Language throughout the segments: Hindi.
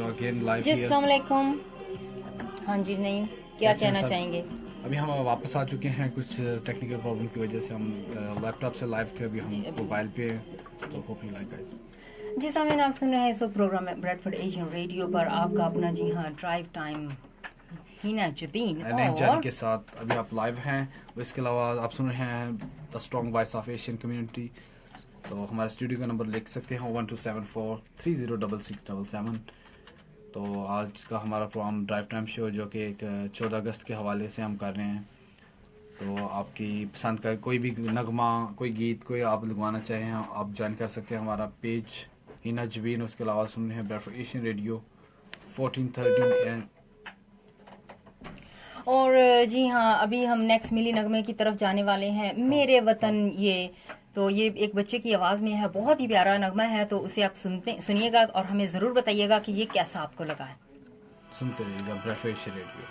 Again live ji here. अस्सलाम वालेकुम। हाँ जी, नहीं क्या कहना चाहेंगे? अभी हम वापस आ चुके हैं, कुछ टेक्निकल प्रॉब्लम की वजह से हम लैपटॉप से लाइव थे, अभी हम जी अभी मोबाइल पे हैं, तो होप यू लाइक गाइस। जी सामने आप सुन रहे हैं इस प्रोग्राम में ब्रेडफोर्ड एशियन रेडियो पर आपका अपना जी हाँ ड्राइव टाइम हिना जबीन नैन जारी और के साथ अभी आप लाइव हैं। इसके अलावा आप सुन रहे हैं the strong voice of Asian community. तो हमारे स्टूडियो का नंबर लिख सकते हैं 1274306677। तो आज का हमारा प्रोग्राम ड्राइव टाइम शो, जो कि एक 14 अगस्त के हवाले से हम कर रहे हैं। तो आपकी पसंद का कोई भी नगमा, कोई गीत, कोई आप लगवाना चाहें, आप ज्वाइन कर सकते हैं हमारा पेज हिना जबीन। उसके अलावा सुन रहे हैं ब्रेडफोर्ड एशियन रेडियो 1413। और जी हाँ, अभी हम नेक्स्ट मिली नगमे की तरफ जाने वाले हैं, मेरे वतन। ये एक बच्चे की आवाज़ में है, बहुत ही प्यारा नगमा है, तो उसे आप सुनिएगा और हमें ज़रूर बताइएगा कि ये कैसा आपको लगा है। सुनते रहिएगा ब्रेडफोर्ड एशियन रेडियो।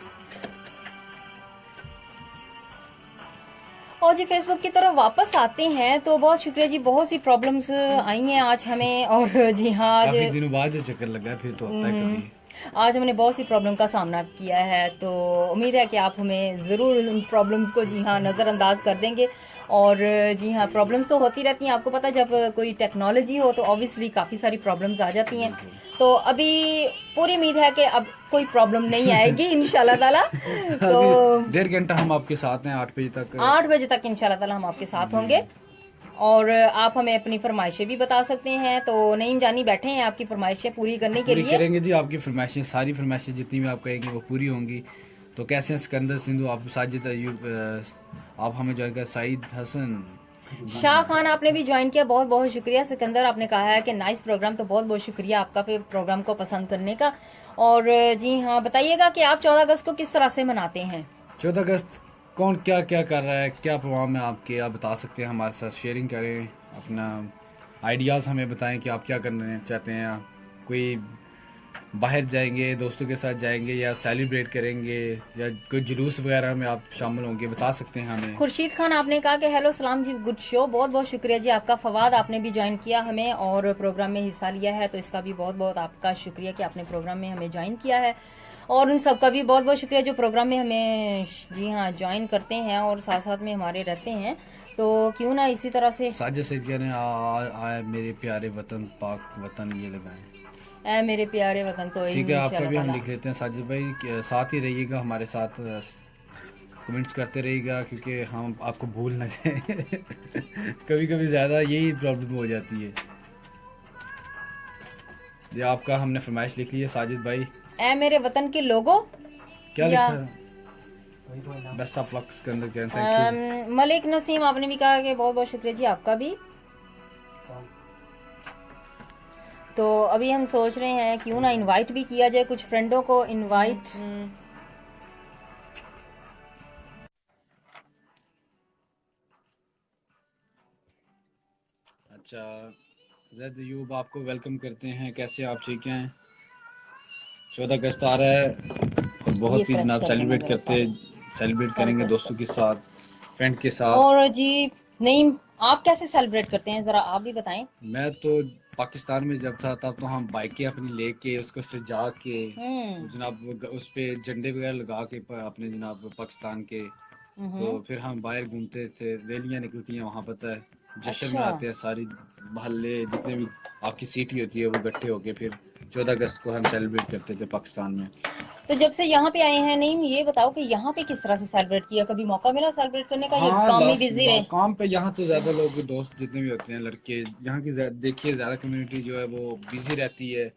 और जी फेसबुक की तरफ वापस आते हैं, तो बहुत शुक्रिया जी, बहुत सी प्रॉब्लम्स आई हैं आज हमें। और जी हाँ, आज काफी दिनों बाद जो चक्कर लगा है, फिर तो होता है कभी। आज हमने बहुत सी प्रॉब्लम का सामना किया है, तो उम्मीद है कि आप हमें ज़रूर उन प्रॉब्लम्स को जी हाँ नज़रअंदाज कर देंगे। और जी हाँ, प्रॉब्लम्स तो होती रहती हैं, आपको पता है, जब कोई टेक्नोलॉजी हो तो ऑब्वियसली काफ़ी सारी प्रॉब्लम्स आ जाती हैं। तो अभी पूरी उम्मीद है कि अब कोई प्रॉब्लम नहीं आएगी इंशाल्लाह ताला। तो अभी 1.5 घंटा हम आपके साथ हैं, 8 बजे तक। 8 बजे तक इंशाल्लाह ताला हम आपके साथ होंगे। और आप हमें अपनी फरमाइशें भी बता सकते हैं। तो नईम जानी बैठे हैं आपकी फरमाइशें पूरी करने के पूरी लिए। करेंगे जी, आपकी फरमाइशें, सारी फरमाइशें जितनी भी आप कहेंगे वो पूरी होंगी। तो कैसे हैं सिकंदर सिंधु, आप साजिद अयूब, आप हमें ज्वाइन कर, सईद हसन, शाह खान आपने भी ज्वाइन किया, बहुत बहुत शुक्रिया। सिकंदर आपने कहा है कि नाइस प्रोग्राम, तो बहुत बहुत शुक्रिया आपका पे प्रोग्राम को पसंद करने का। और जी हाँ, बताइएगा कि आप 14 अगस्त को किस तरह से मनाते हैं? 14 अगस्त कौन क्या क्या कर रहा है, क्या प्रोग्राम है आपके, आप बता सकते हैं, हमारे साथ शेयरिंग करें, अपना आइडियाज़ हमें बताएं कि आप क्या करना चाहते हैं। कोई बाहर जाएंगे, दोस्तों के साथ जाएंगे, या सेलिब्रेट करेंगे, या कोई जुलूस वगैरह में आप शामिल होंगे, बता सकते हैं हमें। खुर्शीद खान आपने कहा कि हेलो सलाम जी, गुड शो, बहुत बहुत शुक्रिया जी आपका। फवाद आपने भी ज्वाइन किया हमें और प्रोग्राम में हिस्सा लिया है, तो इसका भी बहुत बहुत आपका शुक्रिया कि आपने प्रोग्राम में हमें ज्वाइन किया है। और उन सबका भी बहुत बहुत शुक्रिया जो प्रोग्राम में हमें जी हाँ ज्वाइन करते हैं और साथ साथ में हमारे रहते हैं। तो क्यों ना इसी तरह से साजिद सईद कह रहे हैं, आए मेरे प्यारे वतन, पाक वतन, ये लगाएं। ऐ मेरे प्यारे वतन, तो ठीक है, आपका इंशाल्लाह भी हम ताला। लिख लेते हैं साजिद भाई, साथ ही रहिएगा हमारे साथ, कमेंट्स करते रहिएगा, क्योंकि हम आपको भूल ना जाए। कभी कभी ज़्यादा यही प्रॉब्लम हो जाती है। ये आपका हमने फरमाइश लिख ली है साजिद भाई। ऐ मेरे वतन के लोगों, क्या या लिखा है? बेस्ट ऑफ लक के अंदर क्या, थैंक यू। मलिक नसीम आपने भी कहा कि बहुत बहुत शुक्रिया जी आपका भी। तो अभी हम सोच रहे हैं क्यों ना इनवाइट भी किया जाए, कुछ फ्रेंडों को इनवाइट। अच्छा, जैद यूब आपको वेलकम करते हैं, कैसे आप, ठीक हैं? 14 अगस्त आ रहा है, ये बहुत ही प्रेस जनाब कर देना जरा सेलिब्रेट सारे, करेंगे प्रेस दोस्तों कर। के साथ, फ्रेंड के साथ। और जी नहीं, आप कैसे सेलिब्रेट करते हैं, जरा आप भी बताएं। मैं तो पाकिस्तान में जब था, तब तो हम बाइकें अपनी लेके उसको सजा के, हम्म। जनाब उस पे झंडे वगैरह लगा के, अपने जनाब पाकिस्तान के, तो हम्म। फिर हम बाहर घूमते थे, रैलियाँ निकलती हैं वहाँ, पता है, जश्न अच्छा, मनाते हैं, सारी मोहल्ले जितने भी आपकी सिटी होती है वो इकट्ठे होके फिर 14 अगस्त को हम सेलिब्रेट करते थे पाकिस्तान में। तो जब से यहाँ पे आए हैं, नहीं ये बताओ कि यहाँ पे किस तरह से सेलिब्रेट किया, कभी मौका मिला सेलिब्रेट करने का या हाँ, काम में लास्ट बिजी रहे? काम पे यहाँ तो ज़्यादा लोग, दोस्त जितने भी होते हैं लड़के, यहाँ की देखिए ज़्यादा कम्युनिटी जो है वो बिजी रहती है,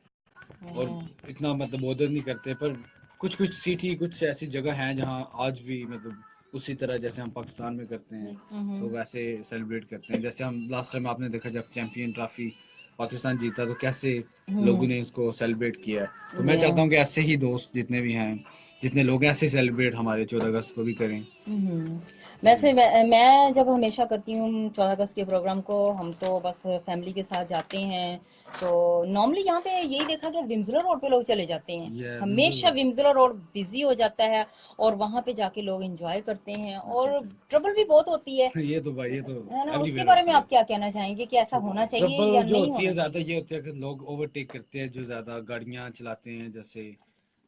और हम्म। इतना मतलब बोदर नहीं करते, पर कुछ कुछ सिटी, कुछ ऐसी जगह हैं जहाँ आज भी मतलब उसी तरह जैसे हम पाकिस्तान में करते हैं, तो वैसे सेलिब्रेट करते हैं। जैसे हम लास्ट टाइम आपने देखा, जब चैंपियन ट्रॉफी पाकिस्तान जीता, तो कैसे लोगों हम्म। ने इसको सेलिब्रेट किया है। तो मैं ये चाहता हूँ कि ऐसे ही दोस्त जितने भी हैं जितने लोग हैं ऐसे सेलिब्रेट हमारे 14 अगस्त को भी करें। हम्म। वैसे मैं जब हमेशा करती हूँ 14 अगस्त के प्रोग्राम को, हम तो बस फैमिली के साथ जाते हैं। तो नॉर्मली यहाँ पे यही देखा कि विम्सलो रोड पे लोग चले जाते हैं, ये हमेशा बिल्कुल। विम्सलो रोड बिजी हो जाता है, और वहां पे जाके लोग एंजॉय करते हैं, अच्छा और अच्छा। ट्रबल भी बहुत होती ये तो भाई, ये तो है ना? उसके एवरीवेयर बारे में होती है। आप क्या कहना चाहेंगे कि ऐसा होना चाहिए ट्रबल या जो नहीं होती है होना ज्यादा, चाहिए? ये होती है कि लोग ओवरटेक करते हैं, जो ज्यादा गाड़ियां चलाते हैं, जैसे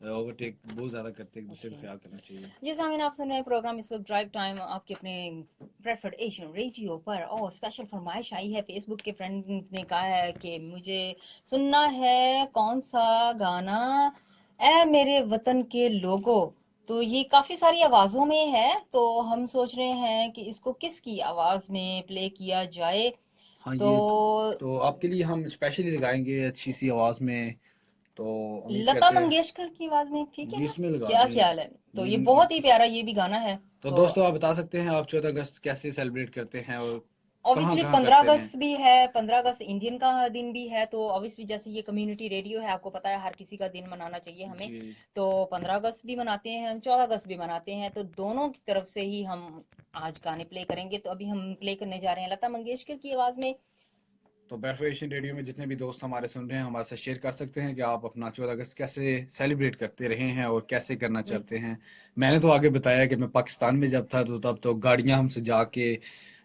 ओवरटेक बहुत ज्यादा करते हैं, एक दूसरे ओके। को ख्याल करना चाहिए। जी सामिन, आप सुन रहे हैं प्रोग्राम इस वक्त ड्राइव टाइम आपके अपने प्रेफर्ड एशियन रेडियो पर, और स्पेशल फरमाइश आई है फेसबुक के फ्रेंड ने कहा है कि मुझे सुनना है कौन सा गाना, ए मेरे वतन के लोगों। तो ये काफी सारी आवाजों में है, तो हम सोच रहे हैं कि इसको किसकी आवाज में प्ले किया जाए। हाँ तो ये तो आपके लिए हम स्पेशली लगाएंगे अच्छी सी आवाज में। तो उम्मीद लता करते हैं मंगेशकर की आवाज में ठीक है जी, ना? इसमें लगा क्या दें। ख्याल है? तो ये बहुत ही प्यारा ये भी गाना है। तो तो दोस्तों, आप बता सकते हैं आप 14 अगस्त कैसे सेलिब्रेट करते हैं और कहाँ ऑब्वियसली कहाँ पंद्रह करते हैं? अगस्त भी है, 15 अगस्त इंडियन का दिन भी है, तो ऑब्वियसली जैसे ये कम्युनिटी रेडियो है, आपको पता है हर किसी का दिन मनाना चाहिए हमें। जी। तो 15 अगस्त भी मनाते हैं हम, 14 अगस्त भी मनाते हैं, तो दोनों की तरफ से ही हम आज गाने प्ले करेंगे। तो अभी हम प्ले करने जा रहे हैं लता मंगेशकर की आवाज में। तो बैफेशन रेडियो में जितने भी दोस्त हमारे सुन रहे हैं, हमारे साथ शेयर कर सकते हैं कि आप अपना 14 अगस्त कैसे सेलिब्रेट करते रहे हैं और कैसे करना चाहते हैं। मैंने तो आगे बताया कि मैं पाकिस्तान में जब था, तो तब तो गाड़ियां हम सजा के,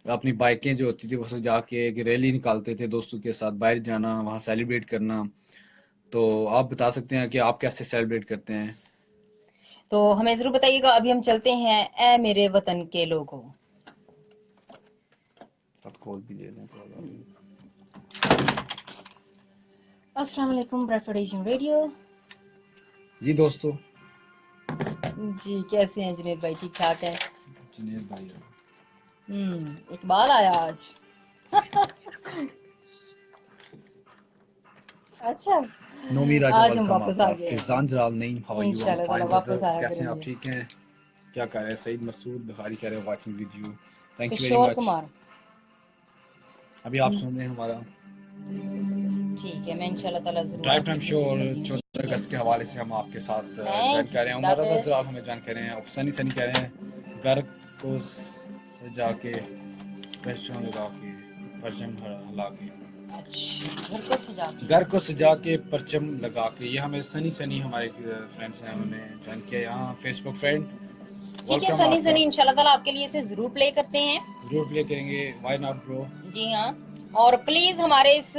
अपनी बाइकें जो होती थी वो सजा के एक रैली निकालते थे, दोस्तों के साथ बाहर जाना, वहाँ सेलिब्रेट करना। तो आप बता सकते हैं कि आप कैसे सेलिब्रेट करते हैं? तो हमें जरूर बताइएगा। अभी हम चलते हैं ए मेरे वतन के लोगों। साथ कॉल भी ले लें तो आगे। अस्सलाम वालेकुम ब्रेफर्ड रेडियो। जी दोस्तों। जी कैसे हैं जुनेद भाई, ठीक ठाक है? जुनेद भाई। इकबाल आया आज। अच्छा, नोमी राजा, आज हम वेलकम वापस आ आपका। गए फिजान हैं। जलाल, नहीं, how are you? I am इंशाल्लाह ताला फाइन वापस ब्रदर। आया कैसे हैं आप, करेंगे। ठीक हैं? क्या कर रहे हैं? सईद मसूद बुखारी कह रहे हैं watching with you. Thank you very Kishore much. Kumar. अभी आप हम्म, सुन रहे हैं हमारा ठीक है, मैं इंशाल्लाह ताला जरूर ड्राइव आपकी टाइम शो, खिदमत और में हाजिर हूँ। 14 अगस्त के हवाले से हम आपके साथ ज्वाइन थैंक कर यू, रहे हैं। अल्लाह उमर रजा हाफिज। जलाल हमें ज्वाइन कर रहे हैं। सनी सनी कह रहे हैं घर को सजा के, परचम लगा के, परचम हला के, अच्छा, घर को सजा के। घर को सजा के परचम लगा के। ये हमें सनी सनी हमारे फ्रेंड्स हैं, उन्होंने ज्वाइन किया यहाँ फेसबुक फ्रेंड। ठीक है, वेलकम सनी आपका। सनी इंशाल्लाह ताला आपके लिए इसे जरूर प्ले करते हैं। जरूर प्ले करेंगे, व्हाई नॉट ब्रो। जी हाँ। और प्लीज हमारे इस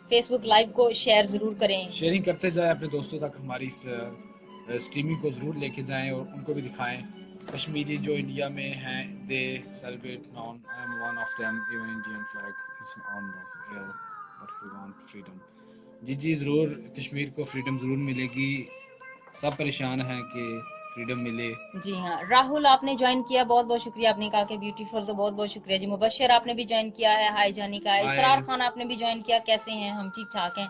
फेसबुक लाइव को शेयर जरूर करें। शेयरिंग करते जाएं अपने दोस्तों तक, हमारी इस स्ट्रीमिंग को ज़रूर लेके जाएं और उनको भी दिखाएं। कश्मीरी जो इंडिया में हैं, they celebrate non, I am one of them, even Indian flag is on of air, but we want freedom. जी जी, ज़रूर कश्मीर को फ्रीडम ज़रूर मिलेगी। सब परेशान हैं कि फ्रीडम मिले। जी हाँ, राहुल आपने ज्वाइन किया, बहुत बहुत शुक्रिया। आपने कहा कि ब्यूटीफुल, तो बहुत बहुत शुक्रिया जी। मुबशर आपने भी ज्वाइन किया है, हाय जानिका। इसरार हाय। खान आपने भी ज्वाइन किया, कैसे हैं? हम ठीक ठाक हैं।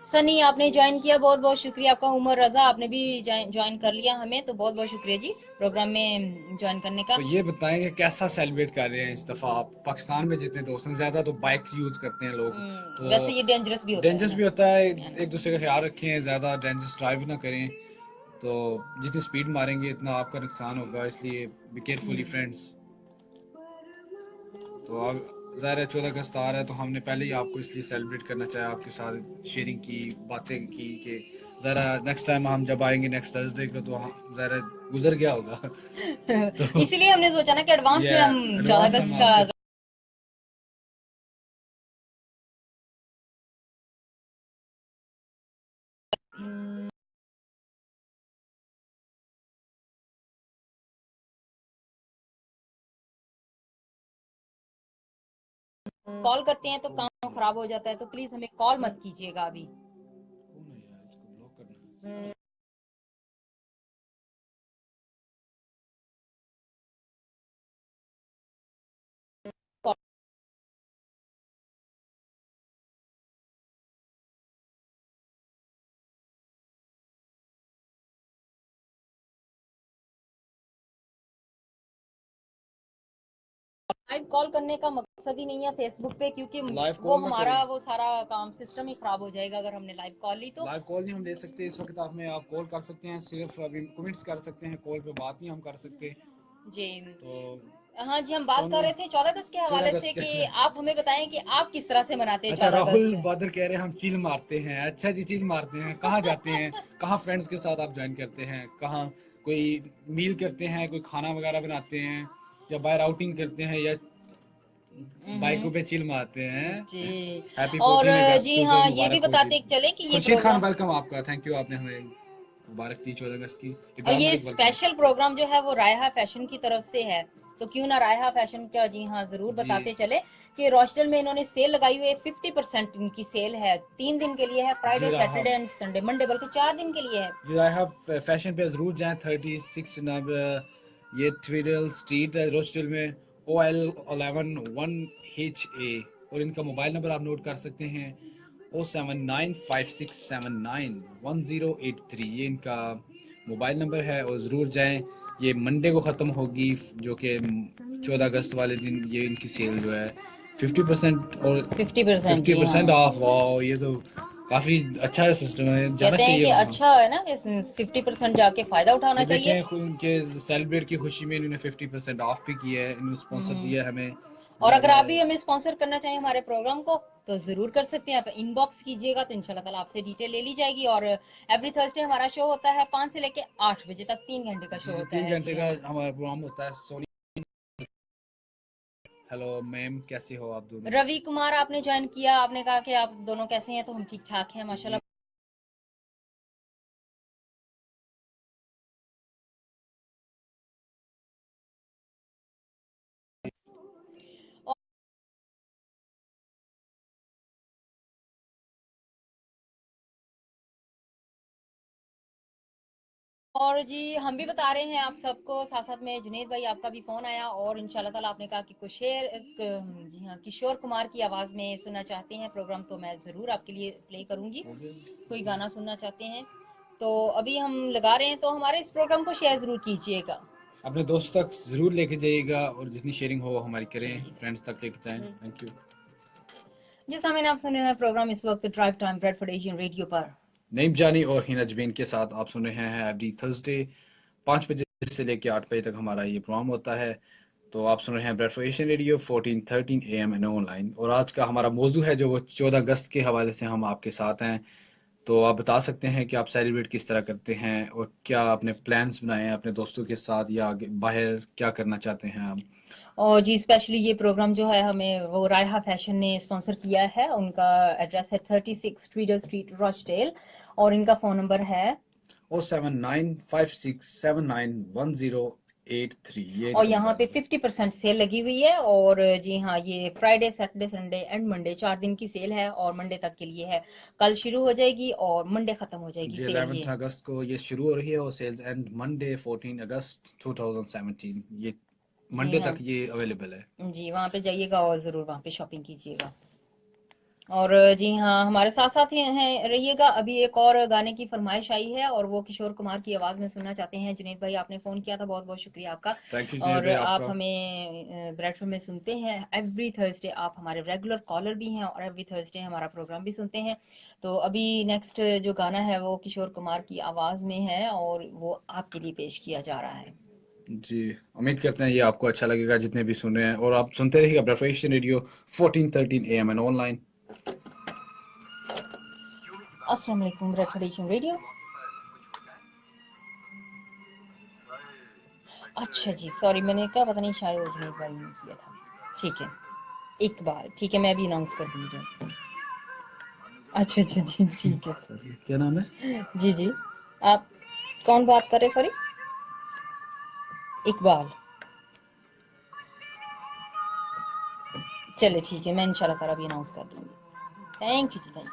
सनी आपने ज्वाइन किया, बहुत बहुत शुक्रिया आपका। उमर रजा आपने भी ज्वाइन कर लिया हमें, तो बहुत बहुत शुक्रिया जी प्रोग्राम में ज्वाइन करने का। तो ये बताएं कि कैसा सेलिब्रेट कर रहे हैं इस दफ़ा आप? पाकिस्तान में जितने दोस्त हैं, ज़्यादा तो बाइक यूज़ करते हैं लोग, तो वैसे ये डेंजरस भी होता डेंजरस है भी होता है। ना? एक दूसरे का ख्याल रखें, ज़्यादा डेंजरस ड्राइव ना करें। तो जितनी स्पीड मारेंगे इतना आपका नुकसान होगा, इसलिए बी केयरफुली हम्म, फ्रेंड्स। तो अब ज़ाहिर है 14 अगस्त आ रहा है, तो हमने पहले ही आपको इसलिए सेलिब्रेट करना चाहा, आपके साथ शेयरिंग की, बातें की कि ज़रा नेक्स्ट टाइम हम जब आएंगे नेक्स्ट थर्सडे को, तो हम ज़रा गुजर गया होगा। तो इसीलिए हमने सोचा ना कि एडवांस ये में हम चौदह एडवांस हम अगस्त का। आपके कॉल करते हैं तो काम खराब हो जाता है, तो प्लीज हमें कॉल मत कीजिएगा अभी। कौन है यार, इसको ब्लॉक करना है। लाइव कॉल करने का मकसद ही नहीं है फेसबुक पे, क्योंकि लाइव वो कॉल ना हमारा करें। वो सारा काम सिस्टम ही खराब हो जाएगा अगर हमने लाइव कॉल ली तो। लाइव कॉल नहीं हम ले सकते इस वक्त, आप कॉल कर सकते हैं, सिर्फ अभी कमेंट्स कर सकते हैं, कॉल पे बात नहीं हम कर सकते। जी तो हाँ जी, हम बात कर सोनू रहे थे 14 अगस्त के 14 हवाले से अगस्त कि के आप हमें बताएं कि आप किस तरह से मनाते हैं अच्छा 14 राहुल अगस्त। बादर कह रहे हैं हम चील मारते हैं। अच्छा जी, चील मारते हैं, कहाँ जाते हैं, कहाँ फ्रेंड्स के साथ आप ज्वाइन करते हैं, कहाँ कोई मील करते हैं, कोई खाना वगैरह बनाते हैं, या बाहर आउटिंग करते हैं, या बाइकों पे चिल मारते हैं। जी हैप्पी और 14 अगस्त जी 2000 हाँ, ये भी मुबारक हो जी। बताते चले कि ये खुर्शीद खान प्रोग्राम वेलकम आपका, थैंक यू, आपने हमें मुबारक दी 14 अगस्त की। और इब्राहिम ये मलिक वेलकम स्पेशल प्रोग्राम जो है वो रायहा फैशन की तरफ से है, तो क्यों ना रायहा फैशन का जी हाँ जरूर जी। बताते चले कि रोस्टल में इन्होंने सेल लगाई हुई है। 50% इनकी सेल है, 3 दिन के लिए है, फ्राइडे जी सैटरडे राहब, एंड संडे, मंडे, बल्कि 4 दिन के लिए है। जी राहब फैशन पे जरूर जाएं। 36 नंबर ये थ्रीडल स्ट्रीट है रोस्टल में, OL11 1HA। और इनका मोबाइल नंबर आप नोट कर सकते हैं, 07956791083। ये इनका मोबाइल नंबर है, और ज़रूर जाएं। ये मंडे को ख़त्म होगी, जो कि 14 अगस्त वाले दिन ये इनकी सेल जो है 50% और 50% जी 50% हाँ। ऑफ। वाह, ये तो काफ़ी अच्छा सिस्टम है, जाना कहते हैं चाहिए कि वहाँ। अच्छा है ना कि 50% जाके फायदा उठाना ये चाहिए। देखें उनके सेलिब्रेट की खुशी में इन्होंने 50% ऑफ भी किया है, इन्होंने स्पॉन्सर हम्म। दिया है हमें, और अगर लिहाजा आप भी हमें स्पॉन्सर करना चाहें हमारे प्रोग्राम को तो जरूर कर सकते हैं। आप इनबॉक्स कीजिएगा तो इंशाल्लाह ताला आपसे डिटेल ले ली जाएगी। और एवरी थर्सडे हमारा शो होता है 5 से लेके 8 बजे तक, 3 घंटे का जी शो जी होता 3 है घंटे जी का हाँ। हमारा प्रोग्राम होता है। सोनी, हेलो मैम, कैसे हो आप दोनों? रवि कुमार आपने ज्वाइन किया, आपने कहा कि आप दोनों कैसे हैं, तो हम ठीक ठाक हैं जी माशाल्लाह। और जी हम भी बता रहे हैं आप सबको, साथ साथ में जुनेद भाई आपका भी फोन आया और इंशाल्लाह ताला आपने कहा कि कुछ शेर जी हाँ किशोर कुमार की आवाज में सुनना चाहते हैं प्रोग्राम, तो मैं जरूर आपके लिए प्ले करूंगी। हो गया। कोई गाना सुनना चाहते हैं तो अभी हम लगा रहे हैं, तो हमारे इस प्रोग्राम को शेयर जरूर कीजिएगा। अपने दोस्तों तक जरूर लेके जाइएगा, और जितनी शेयरिंग हो हमारी करें, जी फ्रेंड्स तक लेके जाएं। Thank you. जिस समय आप सुन रहे हैं प्रोग्राम इस वक्त drive time Bradford Asian radio पर। नईम जानी और हिना जबीन के साथ आप सुन रहे हैं एवरी थर्सडे 5 बजे से लेकर 8 बजे तक हमारा ये प्रोग्राम होता है। तो आप सुन रहे हैं bread for Asian radio 1413 AM and online, और आज का हमारा मौजू है जो वो 14 अगस्त के हवाले से हम आपके साथ हैं। तो आप बता सकते हैं कि आप सेलिब्रेट किस तरह करते हैं, और क्या आपने प्लान्स बनाए हैं अपने दोस्तों के साथ, या आगे बाहर क्या करना चाहते हैं आप? और जी स्पेशली ये प्रोग्राम जो है हमें वो रायहा फैशन ने स्पॉन्सर किया है। उनका एड्रेस है 36 ट्रीडर स्ट्रीट रॉचडेल और इनका फोन नंबर है। 07956791083, ये और इनका यहाँ मोबाइल पे नंबर 50% सेल लगी हुई है। और जी हाँ ये Friday Saturday Sunday and Monday 4 दिन की सेल है और मंडे तक के लिए है। कल शुरू हो जाएगी और मंडे खत्म हो है जाएगी जी। सेल 11 ये। अगस्त को ये शुरू हो रही है, और सेल्स एंड मंडे 14 अगस्त 2017, ये जी मंडे हाँ तक ये अवेलेबल है। जी, वहाँ पे जाइएगा और जरूर वहाँ पे शॉपिंग कीजिएगा। और जी हाँ हमारे साथ साथ ही हैं रहिएगा। अभी एक और गाने की फरमाइश आई है और वो किशोर कुमार की आवाज में सुनना चाहते हैं। जुनेद भाई आपने फोन किया था, बहुत बहुत शुक्रिया आपका। थैंक यू जुनेद और भाई आप आपका। हमें ब्रेडफोर्ड में सुनते हैं एवरी थर्सडे, आप हमारे रेगुलर कॉलर भी हैं और एवरी थर्सडे हमारा प्रोग्राम भी सुनते हैं। तो अभी नेक्स्ट जो गाना है वो किशोर कुमार की आवाज में है और वो आपके लिए पेश किया जा रहा है। जी, उम्मीद करते हैं ये आपको अच्छा लगेगा जितने भी सुन रहे हैं, और आप सुनते रहिएगा ब्रेफरेशन रेडियो 1413 AM एंड ऑनलाइन। अस्सलाम वालेकुम ब्रेडफोर्ड रेडियो। अच्छा जी सॉरी, मैंने कहा पता नहीं शायद वो जुनेद भाई ने किया था। ठीक है, इकबाल, ठीक है मैं भी अनाउंस कर दूंगी। अच्छा अच्छा जी ठीक है। क्या नाम है? जी जी, आप कौन बात कर रहे, सॉरी? इकबाल। चले ठीक है, मैं इंशाल्लाह ताला भी अनाउंस कर दूंगी। Thank you ji, thank you.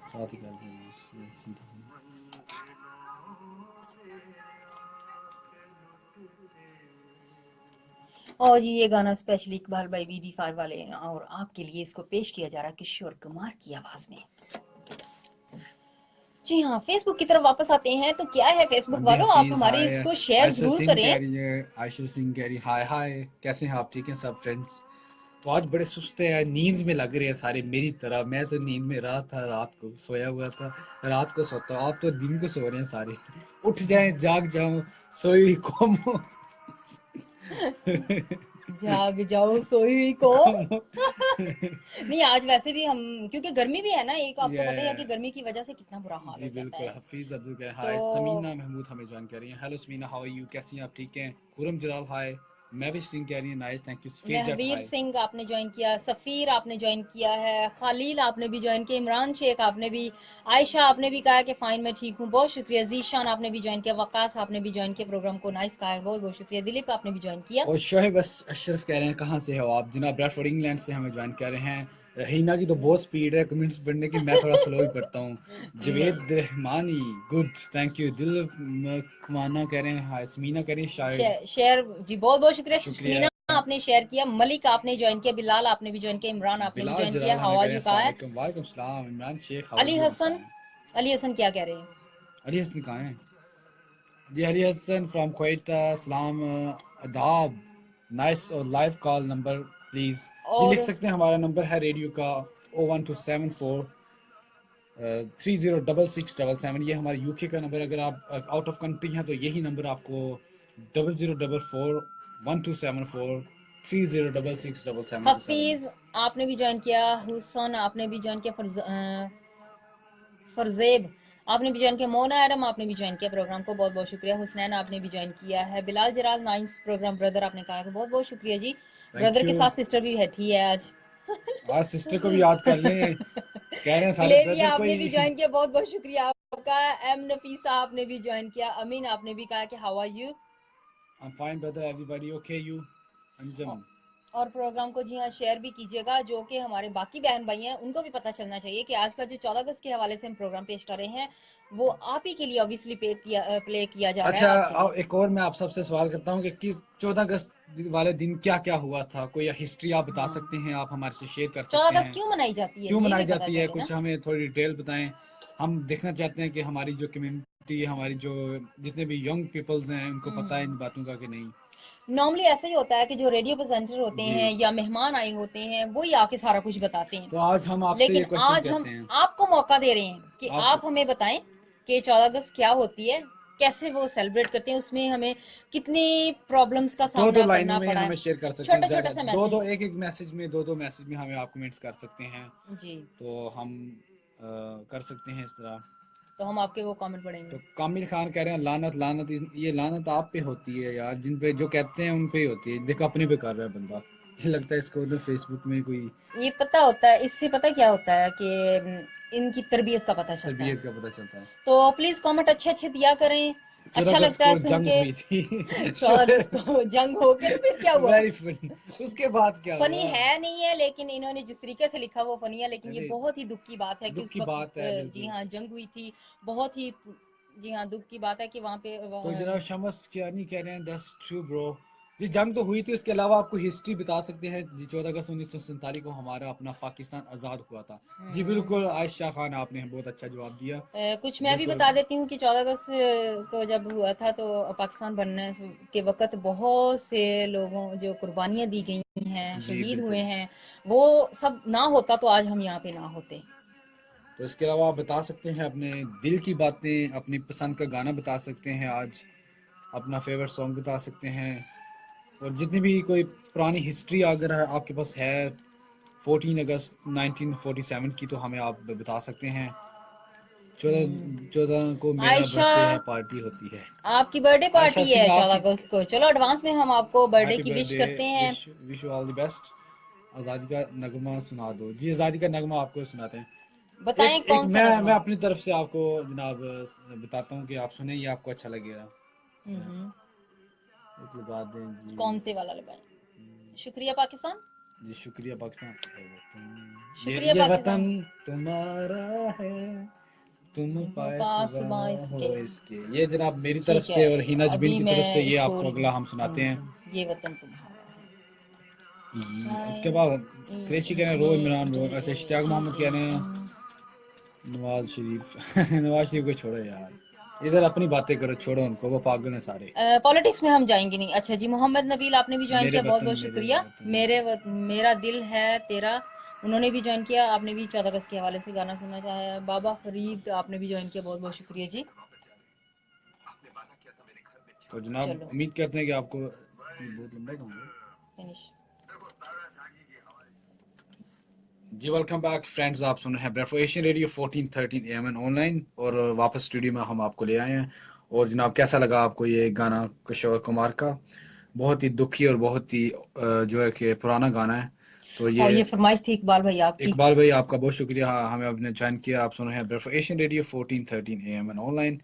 साथ ही कर देंगे। और जी ये गाना स्पेशली इकबाल भाई BD5 वाले और आपके लिए इसको पेश किया जा रहा है किशोर कुमार की आवाज में। जी हाँ, फेसबुक की तरफ वापस आते हैं। तो क्या है फेसबुक अंडी वालों, आप हफीज हमारे हाय। इसको शेयर आयशा जरूर सिंह कह करें। रही है, आयशा सिंह कह रही है हाय हाय, कैसे हैं आप? ठीक हैं सब फ्रेंड्स? तो आज बड़े सुस्त है, नींद में लग रहे हैं सारे मेरी तरह। मैं तो नींद में रहा था, रात को सोया हुआ था, रात को सोता हूँ। आप तो दिन को सो रहे हैं सारे। उठ जाएं, जाग जाओ, सोई हुई कौम। जाग जाओ सोई हुई को। कौम। नहीं, आज वैसे भी हम, क्योंकि गर्मी भी है ना, एक आपको ये पता ही है कि गर्मी की वजह से कितना बुरा हाल जी हो जाता बिल्कुल। है। हफीज अब्दुल कह तो हाय। समीना महमूद हमें ज्वाइन कर रही हैं। Hello Samina, how are you? कैसी हैं आप? ठीक हैं? खुरम जलाल हाय। महविश सिंह कह रही है नाइस थैंक यू। फिर जट महवीर हाय। सिंह आपने ज्वाइन किया, सफ़ीर आपने ज्वाइन किया है, खालील आपने भी ज्वाइन किया, इमरान शेख आपने भी, आयशा आपने भी कहा कि फ़ाइन मैं ठीक हूँ, बहुत शुक्रिया। जीशान आपने भी ज्वाइन किया, वकास आपने भी ज्वाइन किया प्रोग्राम को, नाइस कहा है, बहुत बहुत शुक्रिया। दिलीप आपने भी ज्वाइन किया। और शोहेब अशरफ कह रहे हैं कहाँ से हो आप? जनाब ब्रैडफोर्ड इंग्लैंड से हमें ज्वाइन कर रहे हैं। हीना की तो बहुत स्पीड है कमेंट्स पढ़ने की, मैं थोड़ा स्लो ही पढ़ता हूँ। नहीं, Javed Rahmani good thank you. दिल खुमाना कह रहे हैं हाय। समीना कह रही है शायद। शेयर जी, बहुत बहुत शुक्रिया। शुक्रिया। समीना आपने शेयर किया, मलिक आपने ज्वाइन किया, बिलाल आपने भी ज्वाइन किया, इमरान आपने भी बिलाल ज्वाइन किया, जलाल हमें हाउ कह आर रहे हैं यू अस्सलाम कहा है। वालेकुम। वालेकुम सलाम। Imran Shaikh how are Ali you? Hasan, Ali Hasan क्या कह रहे हैं? अली हसन कहाँ हैं? जी अली हसन फ्रॉम क्वेटा। सलाम अदाब। नाइस। और लाइव कॉल नंबर प्लीज। जी लिख और सकते हैं, हमारा नंबर है रेडियो का 01274 306677। ये हमारे यूके का नंबर। अगर आप आउट ऑफ कंट्री हैं तो यही नंबर आपको 0044 1274 306677 हफीज आपने भी ज्वाइन किया, हुसन आपने भी ज्वाइन किया, फरजेब आपने भी ज्वाइन किया, मोना एडम आपने भी ज्वाइन किया प्रोग्राम को, बहुत बहुत शुक्रिया। हुसनैन आपने भी ज्वाइन किया है, बिलाल जराल नाइस प्रोग्राम ब्रदर आपने कहा कि बहुत बहुत शुक्रिया जी। थैंक ब्रदर के यू। साथ सिस्टर भी बैठी है आज। आज सिस्टर को भी याद कर लें, कह रहे हैं सारे ग्लेरिया ब्रदर को आपने भी ही। ज्वाइन किया, बहुत बहुत शुक्रिया आपका। एम नफीसा आपने भी ज्वाइन किया, अमीन आपने भी कहा कि how are you. I'm fine brother, everybody okay? You? Anjum. और प्रोग्राम को जी हाँ शेयर भी कीजिएगा, जो कि हमारे बाकी बहन भाई हैं उनको भी पता चलना चाहिए कि आज का जो 14 अगस्त के हवाले से हम प्रोग्राम पेश कर रहे हैं वो आप ही के लिए ऑब्वियसली प्ले किया जा रहा अच्छा, है, आपके लिए। अब एक और मैं आप सबसे सवाल करता हूँ कि 14 अगस्त वाले दिन क्या क्या हुआ था? कोई हिस्ट्री आप बता हाँ, सकते हैं? आप हमारे से शेयर कर 14 सकते अगस्त हैं? क्यों मनाई जाती है क्यों ये मनाई भी पता जाती है? चले ना। कुछ हमें थोड़ी डिटेल बताएं। हम देखना चाहते हैं कि हमारी जो कम्युनिटी, हमारी जो जितने भी यंग पीपल्स हैं उनको पता है इन बातों का कि नहीं। नॉर्मली ऐसा ही होता है कि जो रेडियो प्रेजेंटर होते जी। हैं या मेहमान आए होते हैं वही आके सारा कुछ बताते हैं, तो आज हम आपसे ये लेकिन क्वेश्चन आज हम कहते हैं। आपको मौका दे रहे हैं कि आप आप हमें बताएं कि 14 अगस्त क्या होती है, कैसे वो सेलिब्रेट करते हैं, उसमें हमें कितनी प्रॉब्लम्स का दो दो सामना लाइनों करना में पड़ा है। हमें शेयर कर सकते हैं, छोटा छोटा ज्यादा सा दो मैसेज। दो एक एक मैसेज में, दो मैसेज में हमें आप कमेंट्स कर सकते हैं। जी, तो हम कर सकते हैं इस तरह। तो हम आपके वो कमेंट पढ़ेंगे। तो कामिल खान कह रहे हैं लानत लानत, ये लानत आप पे होती है यार, जिन पे जो कहते हैं उन पे ही होती है। देखो अपने पे कर रहा है बंदा। ये लगता है इसको तो फेसबुक में कोई ये पता होता है, इससे पता क्या होता है कि इनकी तरबियत का पता चलता है। तरबियत का पता चलता है। तो प्लीज कमेंट अच्छे अच्छे दिया करें, 14 अच्छा अगस्त लगता है को सुन जंग के। हुई थी। 14 अगस्त को जंग हो के तो फिर क्या हुआ? Very funny. उसके बाद क्या फनी हुआ? है नहीं है, लेकिन इन्होंने जिस तरीके से लिखा वो फनी है, लेकिन ये अरे बहुत ही दुख की बात है कि दुख उस की बात वक्त है जी बिल्कुल। हाँ जंग हुई थी। बहुत ही जी हाँ दुख की बात है कि वहाँ पे तो जनाब शमस क्या नहीं कह रहे हैं, दैट्स ट्रू ब्रो। जी जंग तो हुई थी, उसके अलावा आपको हिस्ट्री बता सकते हैं जी। 14 अगस्त 1947 को हमारा अपना पाकिस्तान आज़ाद हुआ था। जी बिल्कुल आयशा खान, आपने बहुत अच्छा जवाब दिया। कुछ मैं भी बिल्कुल। बता देती हूँ कि 14 अगस्त को जब हुआ था तो पाकिस्तान बनने के वक्त बहुत से लोगों जो कुर्बानियाँ दी गई हैं, जी शहीद हुए बिल्कुल। हैं, वो सब ना होता तो आज हम यहाँ पे ना होते। तो इसके अलावा आप बता सकते हैं अपने दिल की बातें, अपनी पसंद का गाना बता सकते हैं आज, अपना फेवरेट सॉन्ग बता सकते हैं। और जितनी भी कोई पुरानी हिस्ट्री अगर आपके पास है 14 अगस्त 1947 की, तो हमें आप बता सकते हैं। चौदह चौदह को मेरा आयशा, बर्थडे है, पार्टी होती है। आपकी बर्थडे आयशा पार्टी है सिंह 14 आपकी अगस्त को, चलो एडवांस में हम आपको बर्थडे हैप्पी की विश बर्थडे। करते हैं। Wish wish you all the best. आज़ादी का नगमा सुना दो जी। आज़ादी का नगमा आपको सुनाते हैं। बताएं एक एक कौन सा मैं नगमा। अपनी तरफ से आपको जनाब बताता हूँ कि आप सुने, ये आपको अच्छा लगेगा। हम्म, एक लगा दें जी। कौन से वाला लगाएं? शुक्रिया पाकिस्तान। जी शुक्रिया पाकिस्तान। शुक्रिया ये पाकिस्तान। वतन तुम्हारा है, तुम तुम पास पासबा बाइस हो के। इसके। ये जनाब मेरी तरफ ठीक है, से और हिना जबीन अभी की तरफ से मैं ये इसको आपको अगला हम सुनाते हैं। ये वतन तुम्हारा है। उसके बाद क्रेशी कह रहे हैं रो इमरान रो। अच्छा इश्तियाक मोहम्मद कह रहे हैं नवाज शरीफ नवाज शरीफ को छोड़ो यार, इधर अपनी बातें करो, छोड़ो उनको, वो पागल है सारे। पॉलिटिक्स में हम जाएंगे नहीं। अच्छा जी, मोहम्मद नबील आपने भी ज्वाइन मेरे किया, बहुत वतन बहुत मेरे शुक्रिया। वतन। मेरा दिल है तेरा, उन्होंने भी ज्वाइन किया। आपने भी 14 अगस्त के हवाले से गाना सुनना चाहा है। बाबा फरीद आपने भी ज्वाइन किया, बहुत बहुत शुक्रिया जी। तो जनाब चलो उम्मीद करते हैं कि आपको, ये बहुत लंबा काम है। फिनिश। जी वेलकम बैक फ्रेंड्स, आप सुन रहे हैं bread for Asian radio 1413 AM online, और वापस स्टूडियो में हम आपको ले आए हैं। और जनाब कैसा लगा आपको ये गाना किशोर कुमार का? बहुत ही दुखी और बहुत ही जो है कि पुराना गाना है। तो और ये ये फरमाइश थी इकबाल भाई आपकी। इकबाल भाई आपका बहुत शुक्रिया, हाँ, हमें आपने ज्वाइन किया। आप सुन रहे हैं bread for Asian radio 1413 AM online.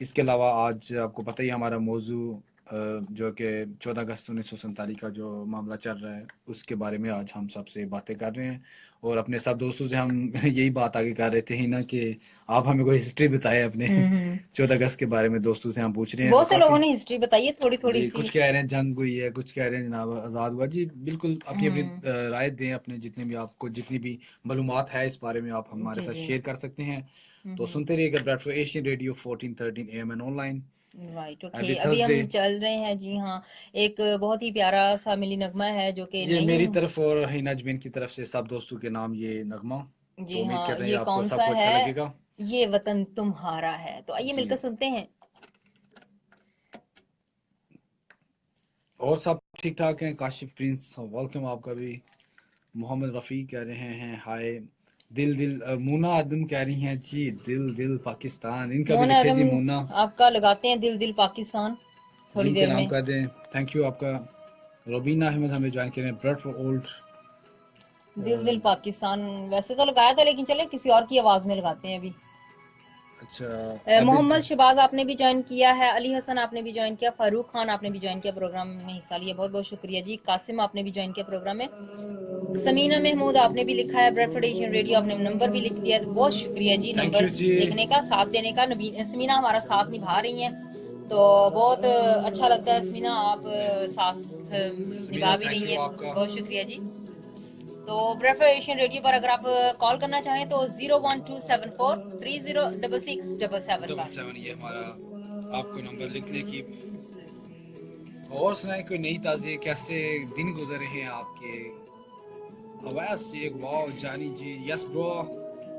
इसके अलावा आज आपको पता ही है हमारा मौजू जो कि 14 अगस्त 1947 का जो मामला चल रहा है, उसके बारे में आज हम सबसे बातें कर रहे हैं। और अपने सब दोस्तों से हम यही बात आगे कर रहे थे ही ना कि आप हमें कोई हिस्ट्री बताएं अपने हम्म। 14 अगस्त के बारे में। दोस्तों से हम पूछ रहे हैं और बहुत से लोगों काफी, ने हिस्ट्री बताई है, थोड़ी थोड़ी जी, सी। कुछ कह रहे हैं जंग हुई है, कुछ कह रहे हैं जनाब आज़ाद हुआ। जी बिल्कुल, अपनी अपनी हम्म। राय दें, अपने जितने भी आपको जितनी भी मालूमात है इस बारे में आप हमारे जी साथ जी। शेयर कर सकते हैं। तो हम्म। सुनते रहिएगा bread for Asian radio 1413 AM online right, okay. Every अभी हम थर्सडे। चल रहे हैं जी हाँ। एक बहुत ही प्यारा सा मिली नगमा है जो कि ये नहीं। मेरी तरफ और हिना जमीन की तरफ से सब दोस्तों के नाम ये नगमा। तो जी उम्मीद हाँ, करते हैं ये कि आपको कौन सा सबको अच्छा है? लगेगा। ये वतन तुम्हारा है, तो आइए जी, मिलकर सुनते हैं। और सब ठीक ठाक हैं? काशिफ प्रिंस वेलकम आपका भी। मोहम्मद रफ़ी कह रहे हैं हाय। दिल दिल मूना आदम कह रही हैं जी, दिल दिल पाकिस्तान, इनका भी मोहन लिखे आलम, जी मूना। आपका लगाते हैं दिल दिल पाकिस्तान थोड़ी जिनके देर नाम में। कर दें, थैंक यू आपका। रोबीना अहमद हमें ज्वाइन करें, ब्लड फॉर ओल्ड। दिल दिल पाकिस्तान वैसे तो लगाया था, लेकिन चले किसी और की आवाज में लगाते हैं अभी। अच्छा, मोहम्मद अबिद। शबाज आपने भी ज्वाइन किया है, अली हसन आपने भी ज्वाइन किया, फारूक खान आपने भी ज्वाइन किया, प्रोग्राम में हिस्सा लिया, बहुत बहुत शुक्रिया जी। कासिम आपने भी ज्वाइन किया प्रोग्राम में। समीना महमूद आपने भी लिखा है ब्रेडफोर्ड एशियन रेडियो, आपने नंबर भी लिख दिया है, तो बहुत शुक्रिया जी थैंक नंबर यू जी। लिखने का, साथ देने का। समीना हमारा साथ निभा रही हैं, तो बहुत अच्छा लगता है समीना, आप साथ समीना निभा भी थैंक रही यू हैं, आपका। बहुत शुक्रिया जी। तो ब्रेडफोर्ड एशियन रेडियो पर अगर आप कॉल करना चाहें तो 01274 306677 डबल पर। सेवन ये हमारा आपको नंबर लिखने की। और सुनाए कोई नई ताज़ी, कैसे दिन गुजर रहे हैं आपके? अवैस जी, वाओ जानी जी, यस ब्रो।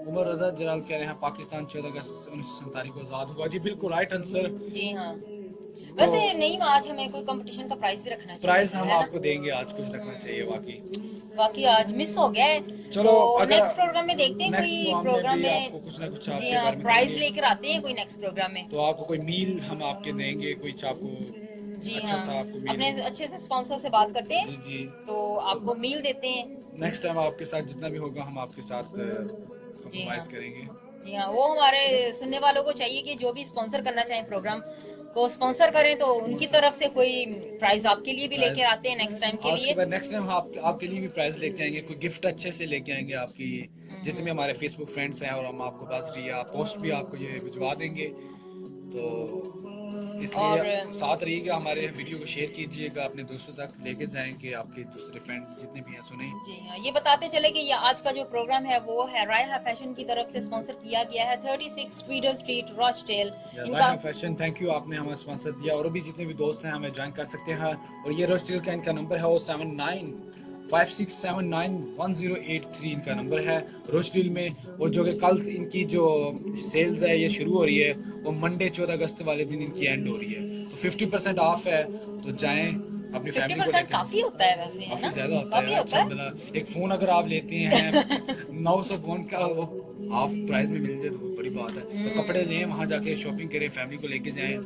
उमर रजा जलाल कह रहे हैं पाकिस्तान 14 अगस्त 1947 को आज़ाद हुआ। जी बिल्कुल राइट आंसर। जी हाँ। तो वैसे नहीं, आज हमें कोई कंपटीशन का प्राइस भी रखना चाहिए प्राइस था, हम है ना? आपको देंगे, आज कुछ रखना चाहिए वाकई। बाकी आज मिस हो गया है, चलो, तो अगर नेक्स्ट प्रोग्राम में देखते हैं, नेक्स्ट कोई प्रोग्राम में प्रोग्राम भी में। आपको कुछ ना कुछ जी आपके हाँ, घर में प्राइज देंगे। लेकर आते हैं कोई नेक्स्ट प्रोग्राम में। तो आपको कोई मील हम आपके देंगे, कोई आपको जी अच्छा हाँ, सा आपको मील। अपने अच्छे से स्पॉन्सर से बात करते जी हैं, जी। तो आपको मील देते हैं। नेक्स्ट टाइम आपके साथ जितना भी होगा हम आपके साथ जी हाँ। कंप्रोमाइज करेंगे। जी हाँ, वो हमारे सुनने वालों को चाहिए कि जो भी स्पॉन्सर करना चाहें प्रोग्राम को स्पॉन्सर करें, तो उनकी तरफ से कोई प्राइज आपके लिए भी लेकर प्राइज आते हैं नेक्स्ट टाइम के आज के लिए। बाद नेक्स्ट टाइम आपके लिए भी प्राइज लेके आएंगे, कोई गिफ्ट अच्छे से लेके आएंगे आपकी। जितने भी हमारे फेसबुक फ्रेंड्स हैं, और हम आपको बस या पोस्ट भी आपको ये भिजवा देंगे। तो इसलिए और साथ रहिएगा, हमारे वीडियो को शेयर कीजिएगा, अपने दोस्तों तक लेके जाएंगे, आपके दूसरे फ्रेंड जितने भी हैं सुने। जी हाँ, ये बताते चले कि ये आज का जो प्रोग्राम है वो है रायहा फैशन की तरफ से स्पॉन्सर किया गया है, 36 ट्वीडर स्ट्रीट रॉचडेल। इनका रायहा फैशन, थैंक यू, आपने हमें स्पॉन्सर दिया। और भी जितने भी दोस्त हैं हमें ज्वाइन कर सकते हैं। और ये रोस्टिल का इनका नंबर है, वो 7956791083 इनका नंबर है रोस्टिल में। और जो कि कल इनकी जो सेल्स है ये शुरू हो रही है, वो मंडे 14 अगस्त वाले दिन इनकी एंड हो रही है। तो 50% ऑफ है, तो जाएं अपनी फैमिली को 50% लेकर। काफी होता है वैसे, है काफी ना? ज्यादा होता काफी है, होता अच्छा है। मतलब एक फोन अगर आप लेते हैं 900 फोन का, वो हाफ प्राइस में मिल जाए तो बहुत बड़ी बात है। तो कपड़े लें, वहां जाके शॉपिंग करें, फैमिली को लेके जाएं।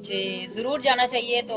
जी, जरूर जाना चाहिए। तो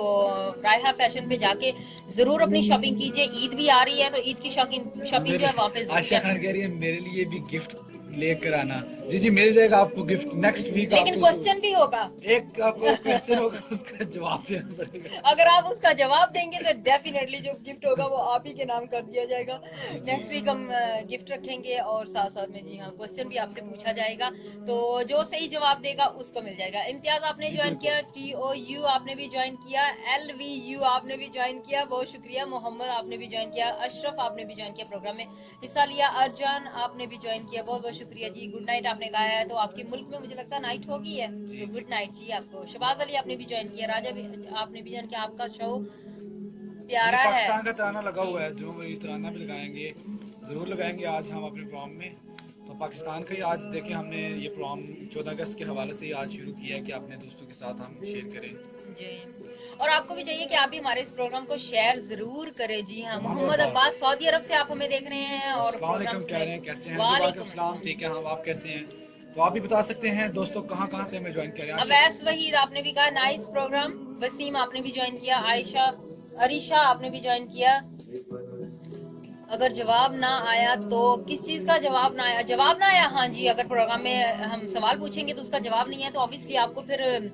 रायहा फैशन पे जाके जरूर अपनी शॉपिंग कीजिए। ईद भी आ रही है, तो ईद की शॉपिंग शॉपिंग जो मेरे है वहाँ पे जरूर आशा कर खान कह सकते रही है हैं। मेरे लिए भी गिफ्ट लेकर आना। जी जी, मिल जाएगा आपको गिफ्ट नेक्स्ट वीक लेकिन आपको। क्वेश्चन भी होगा। एक आपको क्वेश्चन होगा, उसका जवाब देना पड़ेगा। अगर आप उसका जवाब देंगे तो डेफिनेटली जो गिफ्ट होगा वो आप ही के नाम कर दिया जाएगा। जी जी। नेक्स्ट वीक हम गिफ्ट रखेंगे, और साथ साथ में जी हाँ क्वेश्चन भी आपसे पूछा जाएगा, तो जो सही जवाब देगा उसको मिल जाएगा। इम्तियाज आपने जी ज्वाइन बिल्कुल। किया, TOU आपने भी ज्वाइन किया, LVU आपने भी ज्वाइन किया, बहुत शुक्रिया। मोहम्मद आपने भी ज्वाइन किया, अशरफ आपने भी ज्वाइन किया, प्रोग्राम में हिस्सा लिया। अर्जान आपने भी ज्वाइन किया, बहुत बहुत शुक्रिया जी। गुड नाइट आपने कहा है, तो आपके मुल्क में मुझे लगता है नाइट हो गई है, तो गुड नाइट जी आपको। शबाज अली आपने भी ज्वाइन किया, राजा भी आपने भी ज्वाइन किया। आपका शो प्यारा है। पाकिस्तान का तराना लगा हुआ है, जो वही तराना भी लगाएंगे, ज़रूर लगाएंगे आज हम अपने प्रोग्राम में। तो पाकिस्तान का ही आज देखें, हमने ये प्रोग्राम 14 अगस्त के हवाले से ही आज शुरू किया है कि अपने दोस्तों के साथ हम शेयर करें जी। और आपको भी चाहिए कि आप भी हमारे इस प्रोग्राम को शेयर जरूर करें। जी हाँ, मोहम्मद मोहम्मद अब्बास सऊदी अरब से आप हमें देख रहे हैं और अस्सलाम प्रोग्राम वालेकुम, कह रहे हैं कैसे हैं जी? वालेकुम वालेकुम सलाम, ठीक है हम, आप कैसे हैं? तो आप भी बता सकते हैं दोस्तों कहाँ कहाँ से हमें ज्वाइन करें। अवैस वहीद आपने भी कहा नाइस प्रोग्राम। वसीम आपने भी ज्वाइन किया। आयशा अरीशा आपने भी ज्वाइन किया। अगर जवाब ना आया तो किस चीज का जवाब ना आया? जवाब ना आया, हाँ जी, अगर प्रोग्राम में हम सवाल पूछेंगे तो उसका जवाब नहीं है तो ऑब्वियसली आपको फिर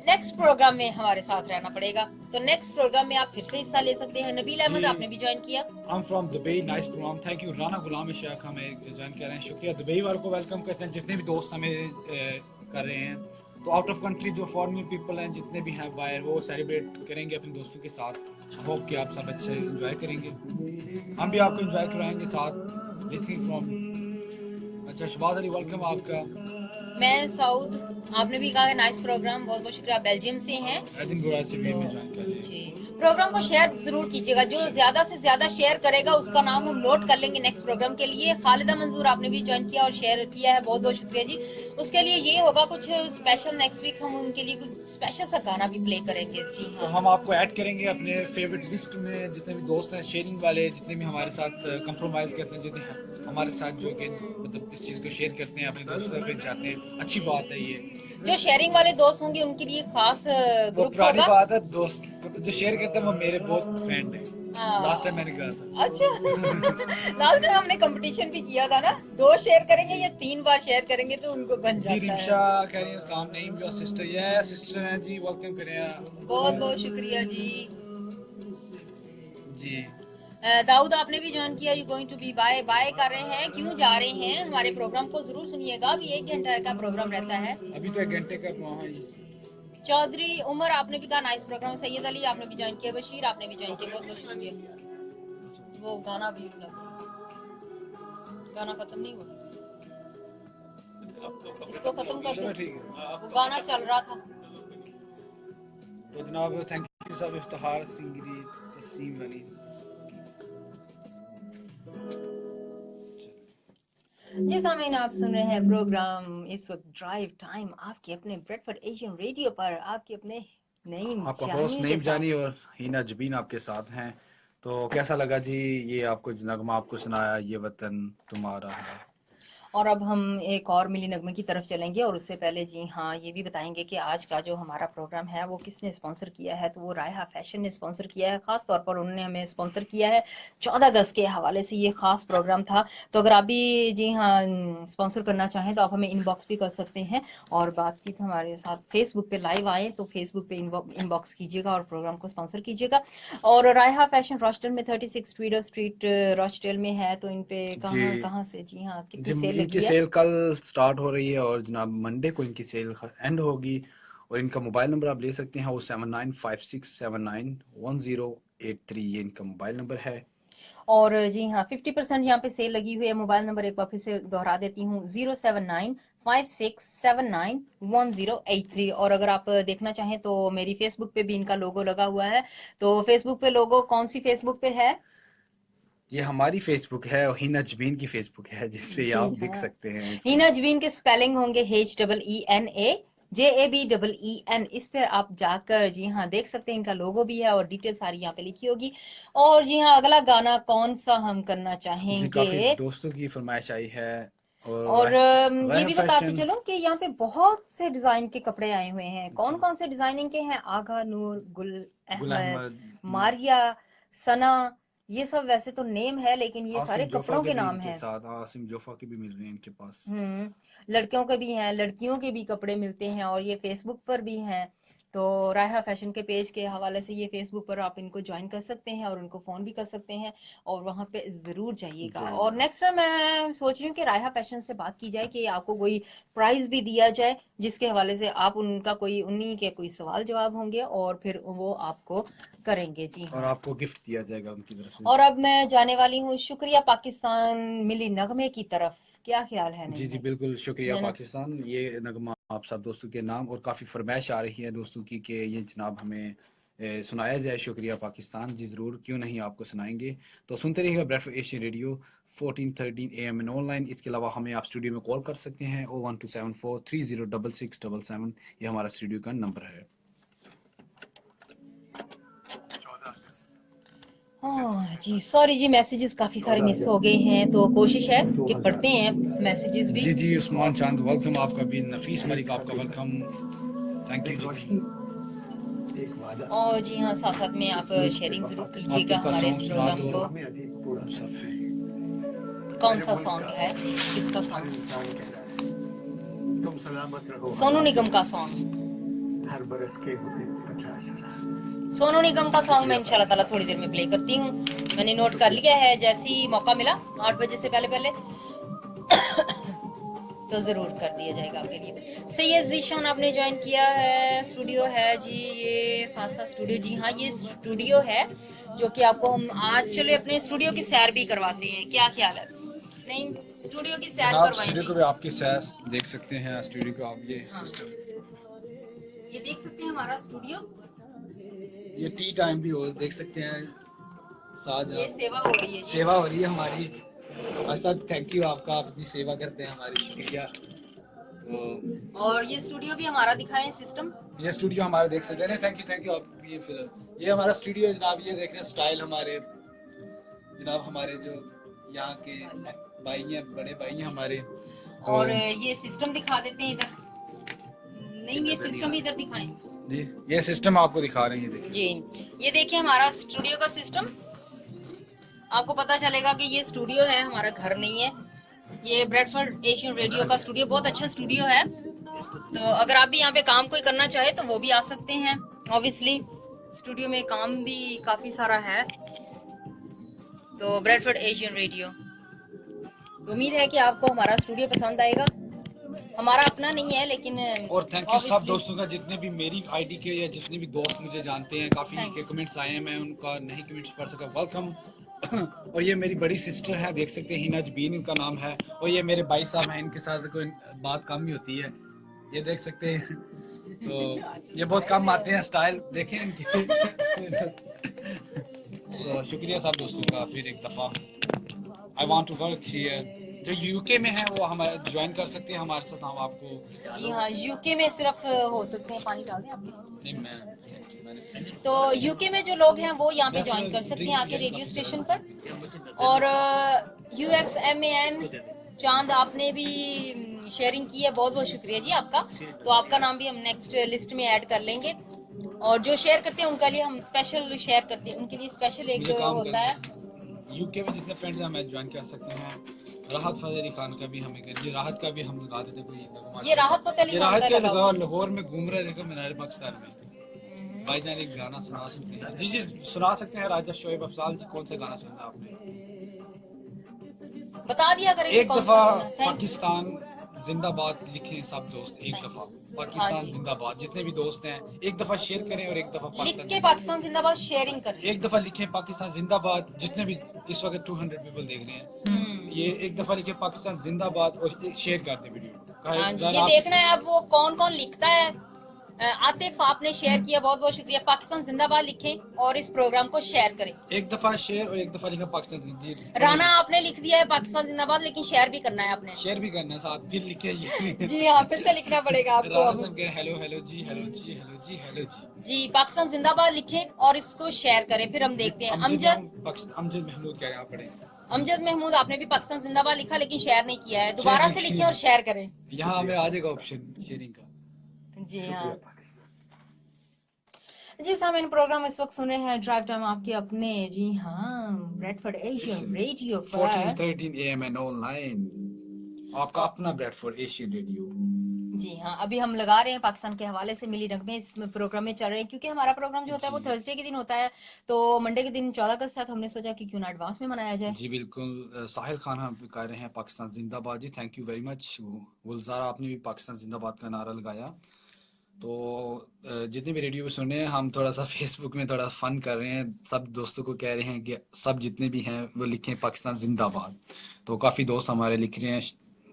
नेक्स्ट प्रोग्राम में हमारे साथ रहना पड़ेगा। तो नेक्स्ट प्रोग्राम में आप फिर से हिस्सा ले सकते हैं। नबील अहमद आपने भी ज्वाइन किया। I am from Dubai, nice program, thank you. Rana Ghulam Sheikh हमें ज्वाइन कर रहे हैं, शुक्रिया। दुबई वालों को वेलकम करते हैं, जितने भी दोस्त हमें कर रहे हैं। तो आउट ऑफ कंट्री जो फॉरेन पीपल हैं जितने भी हैं बाहर, वो सेलिब्रेट करेंगे अपने दोस्तों के साथ। होप कि आप सब अच्छे इंजॉय करेंगे, हम भी आपको इंजॉय कराएंगे साथ। लिसनिंग फ्रॉम, अच्छा शबाज अली वेलकम आपका। मैं साउथ आपने भी कहा है नाइस प्रोग्राम, बहुत बहुत शुक्रिया। बेल्जियम से हैं एडिनबरा से भी हमें ज्वाइन कर रहे हैं। जी। प्रोग्राम को शेयर जरूर कीजिएगा, जो ज्यादा से ज्यादा शेयर करेगा उसका नाम हम नोट कर लेंगे नेक्स्ट प्रोग्राम के लिए। खालिदा मंजूर आपने भी ज्वाइन किया और शेयर किया है, बहुत बहुत शुक्रिया जी। उसके लिए ये होगा कुछ स्पेशल, नेक्स्ट वीक हम उनके लिए कुछ स्पेशल सा गाना भी प्ले करेंगे जी। तो हम आपको ऐड करेंगे अपने फेवरेट लिस्ट में, जितने भी दोस्त हैं शेयरिंग वाले, जितने भी हमारे साथ कंप्रोमाइज करते हैं, जितने हमारे साथ जो कि मतलब इस चीज़ को शेयर करते हैं, अपने दोस्तों तक चाहते हैं, अच्छी बात है ये। जो शेयरिंग वाले दोस्त होंगे उनके लिए खास वो ग्रुप पुरानी होगा। बात है, दोस्त जो शेयर करते हैं वो मेरे बहुत फ्रेंड है। लास्ट टाइम मैंने कहा था। अच्छा लास्ट टाइम हमने कंपटीशन भी किया था ना, 2 शेयर करेंगे या 3 बार शेयर करेंगे तो उनको बन जी जाता रिमशा है। कह रही है सलाम नहीं, योर सिस्टर, ये सिस्टर हैं जी, वेलकम करें बहुत बहुत शुक्रिया जी। जी। दाऊद आपने भी ज्वाइन किया। You going to be bye bye कर रहे हैं, क्यों जा रहे हैं? हमारे प्रोग्राम को जरूर सुनिएगा, अभी 1 घंटे का प्रोग्राम रहता है। अभी तो 1 घंटे का प्रोग्राम है। चौधरी उमर आपने भी कहा नाइस प्रोग्राम। सैयद अली आपने भी ज्वाइन किया। बशीर आपने भी ज्वाइन किया, बहुत बहुत शुक्रिया। वो गाना भी गाना खत्म नहीं हुआ, इसको खत्म कर दो, ठीक है। वो गाना चल रहा था। तो जनाब थैंक यू सब, इफ्तिखार सिंगरी, तस्सीम अली। जी सामीन, आप सुन रहे हैं प्रोग्राम इस वक्त ड्राइव टाइम, आपके अपने ब्रेडफोर्ड एशियन रेडियो पर, आपके अपने नईम आपका होस्ट जानी के नईम साथ। जानी और हिना जबीन आपके साथ हैं। तो कैसा लगा जी ये आपको जो नगमा आपको सुनाया, ये वतन तुम्हारा है। और अब हम एक और मिली नगमे की तरफ चलेंगे, और उससे पहले जी हाँ ये भी बताएंगे कि आज का जो हमारा प्रोग्राम है वो किसने स्पॉन्सर किया है। तो वो रायहा फैशन ने स्पॉन्सर किया है, खास तौर पर उन्होंने हमें स्पॉन्सर किया है 14 अगस्त के हवाले से, ये खास प्रोग्राम था। तो अगर आप भी जी हाँ स्पॉन्सर करना चाहें तो आप हमें इनबॉक्स भी कर सकते हैं, और बातचीत हमारे साथ फेसबुक पे लाइव आए तो फेसबुक पे इनबॉक्स कीजिएगा और प्रोग्राम को स्पॉन्सर कीजिएगा। और रायहा फैशन रॉस्टल में 36 ट्वीडर स्ट्रीट रॉस्टल में है, तो इन पे कहाँ कहाँ से जी हाँ कितनी सेल इनकी लगी है? सेल कल स्टार्ट हो रही है और जनाब मंडे को इनकी सेल एंड होगी। और इनका मोबाइल नंबर आप ले सकते हैं, वो 7956791083, ये इनका मोबाइल नंबर है। और जी हाँ 50% यहाँ पे सेल लगी हुई है। मोबाइल नंबर एक बार फिर से दोहरा देती हूँ, 07956791083। और अगर आप देखना चाहें तो मेरी फेसबुक पे भी इनका लोगो लगा हुआ है। तो फेसबुक पे लोगो कौन सी फेसबुक पे है? ये हमारी फेसबुक है और हिना जबीन की फेसबुक है, जिसपे जी आप देख हाँ, सकते हैं इसको। हीना जबीन के स्पेलिंग होंगे HEENAJABEEN। इस पे आप जाकर जी हाँ देख सकते हैं, इनका लोगो भी है और डिटेल सारी यहाँ पे लिखी होगी। और जी हाँ अगला गाना कौन सा हम करना जी चाहेंगे? काफी दोस्तों की फरमाइश आई है। और और ये भी बताते फैशन, चलो कि यहाँ पे बहुत से डिजाइन के कपड़े आए हुए हैं। कौन जी कौन से डिजाइनिंग के हैं? आगा नूर, गुल गुल अहमद, अहमद, मारिया, सना, ये सब वैसे तो नेम है लेकिन ये सारे आसिम जोफा कपड़ों के के भी नाम इनके हैं। साथ, आसिम जोफा के भी मिल रहे हैं इनके पास। लड़कियों के भी हैं, लड़कियों के भी कपड़े मिलते हैं, और ये फेसबुक पर भी हैं। तो रायहा फैशन के पेज के हवाले से ये फेसबुक पर आप इनको ज्वाइन कर सकते हैं और उनको फोन भी कर सकते हैं, और वहां पे जरूर जाइएगा। और जरूर। नेक्स्ट टाइम मैं सोच रही हूँ कि रायहा फैशन से बात की जाए कि आपको कोई प्राइज भी दिया जाए, जिसके हवाले से आप उनका कोई उन्हीं के कोई सवाल जवाब होंगे और फिर वो आपको करेंगे जी और हाँ। आपको गिफ्ट दिया जाएगा उनकी तरफ से। और अब मैं जाने वाली हूँ, शुक्रिया पाकिस्तान मिली नगमे की तरफ। क्या ख्याल है? जी नहीं जी है, बिल्कुल, शुक्रिया है ना? पाकिस्तान। ये नगमा आप सब दोस्तों के नाम, और काफ़ी फरमाइश आ रही है दोस्तों की कि ये जनाब हमें सुनाया जाए। शुक्रिया पाकिस्तान जी, ज़रूर, क्यों नहीं, आपको सुनाएंगे। तो सुनते रहिएगा Bradford Asian radio 1413 AM and online. इसके अलावा हमें आप स्टूडियो में कॉल कर सकते हैं 01274306677। ये हमारा स्टूडियो का नंबर है। हाँ जी, सॉरी जी, मैसेजेस काफी सारे मिस हो गए हैं, तो कोशिश है कि पढ़ते हैं मैसेजेस भी। जी जी, उस्मान चांद वेलकम, आपका भी। नफीस मलिक आपका वेलकम, थैंक यू जी। और जी हाँ, साथ साथ में आप शेयरिंग जरूर कीजिएगा आतिफ का हमारे सॉन्ग इस सुना प्रोग्राम दो को। मुसफ़े। कौन सा सॉन्ग है, किसका सॉन्ग? सोनू निगम का सॉन्ग। हर बरस के हुए 50,000। सोनू निगम का सॉन्ग मैं इंशाल्लाह ताला थोड़ी देर में प्ले करती हूँ। मैंने नोट कर लिया है, जैसे ही मौका मिला 8 बजे से पहले पहले तो जरूर कर दिया जाएगा आपके लिए। सैयद जीशान आपने ज्वाइन किया है, स्टूडियो है जी ये खासा स्टूडियो। जी हाँ, ये स्टूडियो है जो कि आपको हम आज चले अपने स्टूडियो की सैर भी करवाते हैं। क्या ख्याल है? नहीं, स्टूडियो की सैर जनाब करवाएं स्टूडियो जी। को भी आपकी सैस देख सकते हैं, स्टूडियो को आप ये हाँ, सिस्टम, ये देख सकते हैं हमारा स्टूडियो। ये टी टाइम भी हो देख सकते हैं। साथ ये सेवा हो रही है जी। सेवा हो रही है हमारी। और सर थैंक यू आपका, आप इतनी सेवा करते हैं हमारी, शुक्रिया। तो और ये स्टूडियो भी हमारा दिखाएं सिस्टम। ये स्टूडियो हमारा देख सकते हैं। थैंक यू आप। ये फिर ये हमारा स्टूडियो है जनाब, ये देख रहे हैं स्टाइल हमारे जनाब, हमारे जो यहाँ के भाई हैं, बड़े भाई हैं हमारे। तो और ये सिस्टम दिखा देते हैं इधर। नहीं, ये सिस्टम भी इधर दिखाएं जी, ये सिस्टम आपको दिखा रहे हैं, ये देखिए। जी। ये देखिए हमारा स्टूडियो का सिस्टम, आपको पता चलेगा कि ये स्टूडियो है, हमारा घर नहीं है। ये ब्रेडफोर्ड एशियन रेडियो का स्टूडियो बहुत अच्छा स्टूडियो है। तो अगर आप भी यहाँ पे काम कोई करना चाहे तो वो भी आ सकते हैं। ऑब्वियसली स्टूडियो में काम भी काफी सारा है। तो ब्रेडफोर्ड एशियन रेडियो, तो उम्मीद है कि आपको हमारा स्टूडियो पसंद आएगा। हमारा अपना नहीं है लेकिन और थैंक यू सब obviously- दोस्तों का, जितने भी मेरी आईडी के या जितने भी दोस्त मुझे जानते हैं, काफ़ी Thanks. के कमेंट्स आए हैं, मैं उनका नहीं कमेंट्स पढ़ सका, वेलकम। और ये मेरी बड़ी सिस्टर है, देख सकते हैं, हिना जबीन इनका नाम है। और ये मेरे भाई साहब हैं, इनके साथ कोई बात कम ही होती है, ये देख सकते हैं। तो ये बहुत कम आते हैं, स्टाइल देखें इनके। तो शुक्रिया सब दोस्तों का फिर एक दफ़ा। I want to work here. जो यूके में है वो हमारे ज्वाइन कर सकते हैं हमारे साथ, हम आपको। जी हाँ, यूके में सिर्फ हो सकते हैं। पानी डाल दें आपके? नहीं, मैंने तो यूके में जो लोग हैं वो यहाँ पे ज्वाइन कर सकते हैं आके रेडियो स्टेशन पर। और UXMAN चांद, आपने भी शेयरिंग की है, बहुत बहुत शुक्रिया जी आपका। तो आपका नाम भी हम नेक्स्ट लिस्ट में ऐड कर लेंगे। और जो शेयर करते हैं उनके लिए हम स्पेशल शेयर करते हैं, उनके लिए स्पेशल एक मुझे काम होता है। यूके में जितने फ्रेंड्स हैं हमें ज्वाइन कर सकते हैं। राहत फतेह खान का भी हमें कर, ये राहत का भी हम लगा देते कोई नगमा। ये राहत फतेह अली ये खान राहत का के लगा लगा हुआ। लाहौर में घूम रहे, देखो मीनार पाकिस्तान में। भाईजान एक गाना सुना सकते हैं? जी जी सुना सकते हैं। राजा शोएब अफजाल जी, कौन सा गाना सुनना आपने? बता दिया करेंगे एक कौन दफा सा सुनना। थैंक्स। पाकिस्तान जिंदाबाद लिखें सब दोस्त, एक दफा हाँ पाकिस्तान जी। जिंदाबाद, जितने भी दोस्त हैं एक दफा शेयर करें, और एक दफा लिख के पाकिस्तान पाकिस्तान जिंदाबाद शेयरिंग करें। एक दफा लिखें पाकिस्तान जिंदाबाद। जितने भी इस वक्त 200 पीपल देख रहे हैं, ये एक दफा लिखे पाकिस्तान जिंदाबाद और शेयर कर दे वीडियो। हाँ जी, ये देखना है अब वो कौन कौन लिखता है। आतिफ आपने शेयर किया, बहुत बहुत शुक्रिया। पाकिस्तान जिंदाबाद लिखें और इस प्रोग्राम को शेयर करें। एक दफा शेयर और एक दफा लिखा पाकिस्तान जी। राना आपने लिख दिया है पाकिस्तान जिंदाबाद, लेकिन शेयर भी करना है आपने। शेयर भी करना है साथ, फिर लिखे ये। जी हाँ, फिर से लिखना पड़ेगा आपको राना अब। साहब कह हेलो हेलो जी, हेलो जी, हेलो जी, हेलो जी। जी, पाकिस्तान जिंदाबाद लिखें और इसको शेयर करें, फिर हम देखते हैं। अमजद महमूद कह रहे हैं, आप पढ़े। अमजद महमूद, आपने भी पाकिस्तान जिंदाबाद लिखा लेकिन शेयर नहीं किया है। दोबारा से लिखें और शेयर करें। यहाँ हमें आ जाएगा ऑप्शन शेयरिंग का। जी हाँ जी, सामने प्रोग्राम इस वक्त सुने हैं ड्राइव टाइम आपके अपने, जी हाँ, ब्रेडफोर्ड एशियन रेडियो पर 1413 AM एंड ऑनलाइन, आपका अपना ब्रेडफोर्ड एशियन रेडियो। जी हाँ, अभी हम लगा रहे हैं पाकिस्तान के हवाले से मिली नगमे इस प्रोग्राम में चल रहे हैं, क्योंकि हमारा प्रोग्राम जो होता है वो थर्सडे के दिन होता है। तो मंडे के दिन 14 अगस्त है, हमने सोचा कि क्यों ना एडवांस में मनाया जाए। जी बिल्कुल। साहिल खान हम कह रहे हैं पाकिस्तान जिंदाबाद जी, थैंक यू वेरी मच। गुलजार आपने भी पाकिस्तान जिंदाबाद का नारा लगाया। तो जितने भी रेडियो पे सुने हैं, हम थोड़ा सा फेसबुक में थोड़ा फन कर रहे हैं, सब दोस्तों को कह रहे हैं कि सब जितने भी हैं वो लिखें पाकिस्तान जिंदाबाद। तो काफ़ी दोस्त हमारे लिख रहे हैं,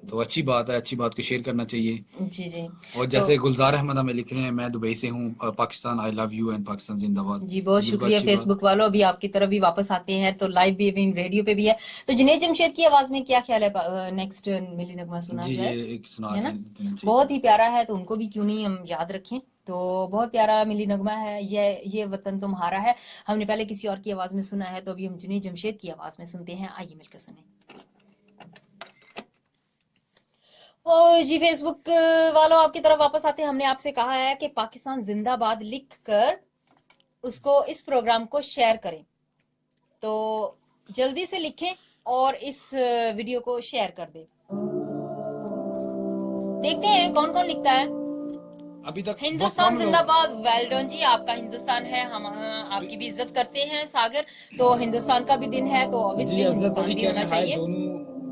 तो अच्छी बात है, अच्छी बात को शेयर करना चाहिए। जी जी। और तो जैसे गुलजार अहमद हमें लिख रहे हैं, मैं दुबई से हूँ, Pakistan I love you and Pakistan जिंदाबाद। जी बहुत बिल्कुल शुक्रिया अच्छी बात। फेसबुक वालों, अभी आपकी तरफ भी वापस आते हैं तो लाइव भी अभी रेडियो पे भी है। तो जुनैद जमशेद की आवाज में क्या ख्याल है, नेक्स्ट मिली नगमा सुना जी जी, जाए? एक सुना है ना, देना चाहिए। बहुत ही प्यारा है, तो उनको भी क्यों नहीं हम याद रखें। तो बहुत प्यारा मिली नगमा है ये वतन तुम्हारा है। हमने पहले किसी और की आवाज में सुना है, तो अभी हम जुनैद जमशेद की आवाज में सुनते हैं, आइए मिलकर सुने। और जी फेसबुक वालों, आपकी तरफ वापस आते हैं। हमने आपसे कहा है कि पाकिस्तान जिंदाबाद लिख कर उसको, इस प्रोग्राम को शेयर करें, तो जल्दी से लिखें और इस वीडियो को शेयर कर दें। देखते हैं कौन कौन लिखता है। अभी तक बहुत हिंदुस्तान कम लोग। जिंदाबाद, वेल डन जी, आपका हिंदुस्तान है, हम आपकी भी इज्जत करते हैं सागर। तो हिंदुस्तान का भी दिन है, तो जी ऑब्वियसली अजहत हिंदुस्तान अली भी कह होना रहे हैं हाय चाहिए। दोनों,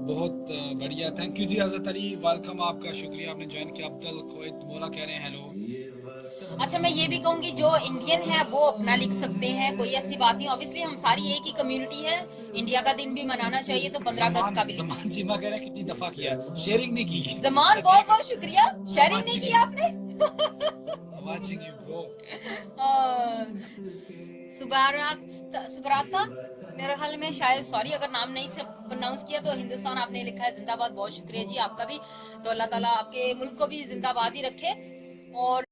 बहुत बढ़िया, thank you ji Azhat Ali, welcome, आपका शुक्रिया आपने ज्वाइन किया। अब्दुल खोइत मोला कह रहे हैं हेलो। अच्छा, मैं ये भी कहूंगी जो इंडियन है वो अपना लिख सकते हैं, कोई ऐसी बात नहीं। ऑब्वियसली हम सारी एक ही कम्युनिटी है, इंडिया का दिन भी मनाना चाहिए, तो 15 अगस्त जमान का भी लिखें। जमान चीमा कह रहे हैं कितनी दफा किया, शेयरिंग नहीं की। जमान बहुत बहुत शुक्रिया, शेयरिंग नहीं वाचिंग किया यू, आपने। Watching you bro. सुबराता, मेरे ख्याल में, शायद, सॉरी अगर नाम नहीं से प्रोनाउंस किया, तो हिंदुस्तान आपने लिखा है जिंदाबाद, बहुत शुक्रिया जी आपका भी। तो अल्लाह ताला आपके मुल्क को भी जिंदाबाद ही रखे। और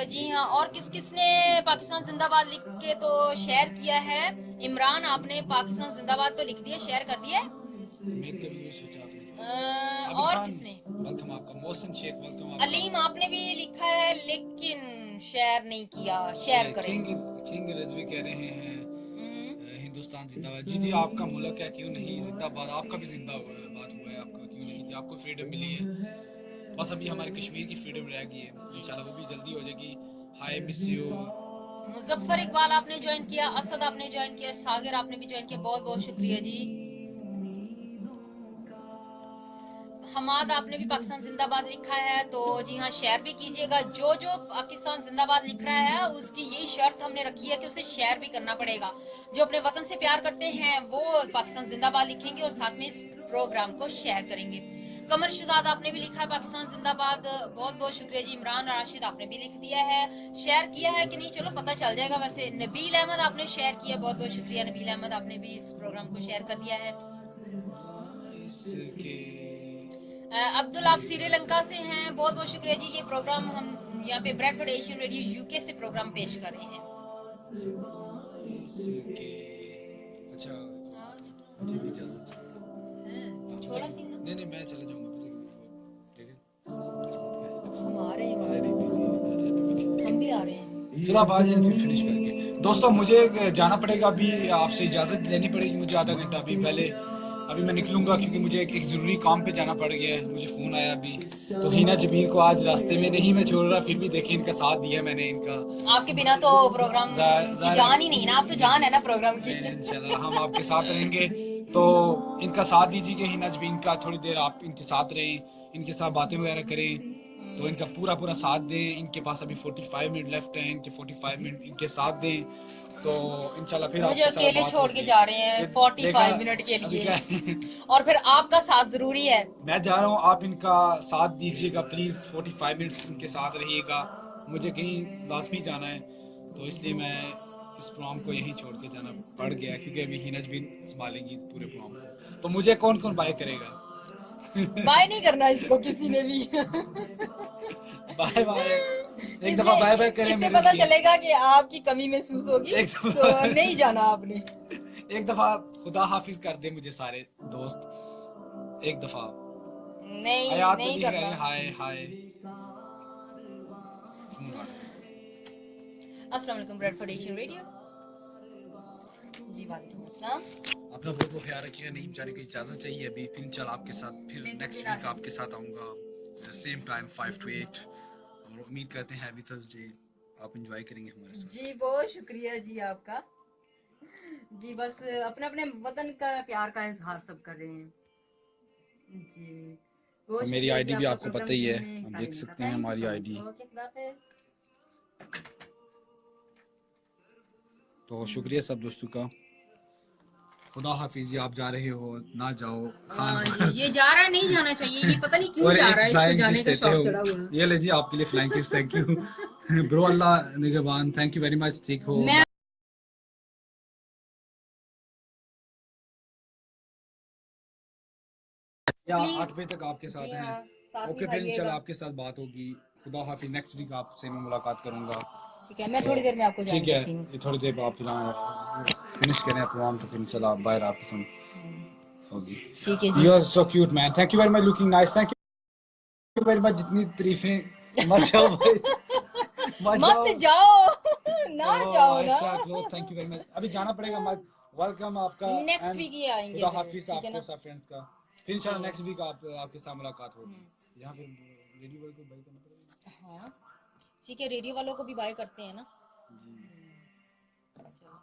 जी हाँ, और किस किस ने पाकिस्तान जिंदाबाद लिख के तो शेयर किया है? इमरान, आपने पाकिस्तान जिंदाबाद तो लिख दिया, शेयर कर दिया है। उम्मीद कभी नहीं सोचा आपने। आबिद और खान किसने? वेलकम आपका, मोहसिन शेख वेलकम आपका। अलीम, आपने भी लिखा है लेकिन शेयर नहीं किया, शेयर करें। किंग किंग रिजवी कह रहे हैं हिंदुस्तान जिंदाबाद। जी जी, आपका मुल्क है, क्यों नहीं जिंदाबाद, आपका भी जिंदाबाद हुआ है, आपका क्यों नहीं जी, आपको फ्रीडम मिली है। बस अभी हमारे कश्मीर की फ्रीडम रह गई है, इंशाल्लाह वो भी जल्दी हो जाएगी। Hi miss you. Muzaffar Iqbal आपने ज्वाइन किया, असद आपने ज्वाइन किया, सागर आपने भी ज्वाइन किया, बहुत बहुत शुक्रिया जी। हमाद, आपने भी पाकिस्तान जिंदाबाद लिखा है, तो जी हाँ, शेयर भी कीजिएगा। जो जो पाकिस्तान जिंदाबाद लिख रहा है उसकी यही शर्त हमने रखी है कि उसे शेयर भी करना पड़ेगा। जो अपने वतन से प्यार करते हैं वो पाकिस्तान जिंदाबाद लिखेंगे और साथ में इस प्रोग्राम को शेयर करेंगे। कमर शुदाद, आपने भी लिखा है पाकिस्तान जिंदाबाद, बहुत बहुत शुक्रिया जी। इमरान राशिद, आपने भी लिख दिया है। शेयर किया है कि नहीं, चलो पता चल जाएगा। वैसे नबील अहमद, आपने शेयर किया, बहुत बहुत शुक्रिया नबील अहमद, आपने भी इस प्रोग्राम को शेयर कर दिया है। अब्दुल, आप श्रीलंका से हैं, बहुत बहुत शुक्रिया जी। ये प्रोग्राम हम यहाँ पे ब्रेडफोर्ड एशियन रेडियो यूके से प्रोग्राम पेश कर रहे हैं। अच्छा, मुझे भी इजाजत चाहिए। छोड़ा थी ना? नहीं नहीं, मैं चले जाऊंगा, ठीक है। हम आ रहे हैं, ऑलरेडी बिजी। हम भी आ रहे हैं। चलो आप आ जाए फिर फिनिश करके। दोस्तों मुझे जाना पड़ेगा अभी, आपसे इजाज़त लेनी पड़ेगी मुझे आधा घंटा अभी पहले। अभी मैं निकलूंगा क्योंकि मुझे एक ज़रूरी काम पे जाना पड़ गया है, मुझे फ़ोन आया अभी। तो हिना जमील को आज रास्ते में नहीं मैं छोड़ रहा, फिर भी देखिए इनका साथ दिया मैंने इनका। आपके बिना तो प्रोग्राम की जान ही नहीं ना, आप तो जान है ना प्रोग्राम की। इंशाल्लाह हम आपके साथ रहेंगे। तो इनका साथ दीजिए, हिना जमील का, थोड़ी देर आप इनके साथ रहें, इनके साथ बातें वगैरह करें, तो इनका पूरा पूरा साथ दें। इनके पास अभी 45 मिनट लेफ्ट हैं, इनके 45 मिनट इनके साथ दें, तो इंशाल्लाह फिर मुझे आपके साथ अकेले बात छोड़ के होगी। जा रहे हैं ये 45 मिनट के अभी लिए, क्या है? और फिर आपका साथ जरूरी है। मैं जा रहा हूँ, आप इनका साथ दीजिएगा प्लीज़, 45 मिनट्स इनके साथ रहिएगा, मुझे कहीं लाजमी जाना है, तो इसलिए मैं इस प्रोग्राम को यहीं छोड़ के जाना पड़ गया, क्योंकि अभी हिनज भी संभालेंगी पूरे प्रोग्राम को। तो मुझे कौन कौन बाय करेगा? बाय नहीं करना इसको किसी ने भी। Bye bye. एक दफा इसलिए बाय बाय करें इससे मेरे पता लिए। चलेगा कि आपकी कमी महसूस होगी, एक तो दफा नहीं जाना आपने। एक दफा खुदा हाफिज कर दे मुझे सारे दोस्त, एक दफा। नहीं हयात नहीं अली करना। हाय हाय। फोन आ गया। अस्सलाम वालेकुम ब्रेडफोर्ड एशियन रेडियो। जी वालेकुम अस्सलाम। अपना बहुत बहुत ख्याल रखिएगा, नहीं जाने की इजाज़त चाहिए अभी, फिर इंशाल्लाह आपके साथ फिर नेक्स्ट वीक आपके साथ आऊँगा सेम टाइम 5 to 8, और उम्मीद करते हैं हैवी थर्सडे आप इंजॉय करेंगे हमारे साथ। जी बहुत शुक्रिया जी आपका। जी बस अपने अपने वतन का प्यार का इजहार सब कर रहे हैं। जी और बहुत मेरी शुक्रिया जी आईडी भी आपका आपको प्रोग्राम पता ही है, में आप हिस्सा देख लेने का। सकते हैं थैंक यू हमारी सो मच। आईडी। ओके, खुदा हाफिज। तो शुक्रिया सब दोस्तों का। खुदा हाफिज जी, आप जा रहे हो ना जाओ खान हाँ जी, ये जा रहा है, नहीं जाना चाहिए, ये पता नहीं क्यों और जा एक रहा है, इसको फ्लाइंग जाने किस का देते शौक हो, चढ़ा हुआ है। ये ले जी आपके लिए flying kiss, thank you bro, अल्लाह निगहबान, थैंक यू वेरी मच, ठीक हो। मैं या प्लीज 8 बजे तक आपके साथ जी हैं। हाँ, साथ ओके फिर निभाइएगा। इंशाल्लाह आपके साथ बात होगी। खुदा हाफिज, नेक्स्ट वीक आपसे मैं मुलाकात करूंगा। ठीक है, मैं तो थोड़ी देर में आपको ज्वाइन ठीक है, करती हूँ। ये थोड़ी देर बाद आप फिनिश करें प्रोग्राम, तो फिर इंशाल्लाह आप बाहर आपके साथ होगी। ठीक है जी। You are so cute man, thank you very much, looking nice, thank you very much. जितनी तारीफें मत जाओ भाई, मत मत जाओ। जाओ ना जाओ ओह ना। Ayesha cloth, thank you very much, अभी जाना पड़ेगा मत, वेलकम आपका। नेक्स्ट एंड वीक ही आएंगे खुदा जरूर, हाफिज ठीक है आपको, ना। सब फ्रेंड्स का। फिर इंशाल्लाह जी नेक्स्ट वीक आपके साथ मुलाकात होगी। यहाँ पे रेडियो वाले को बाय करना पड़ेगा। हाँ, ठीक है, रेडियो वालों को भी बाय करते हैं ना। चलो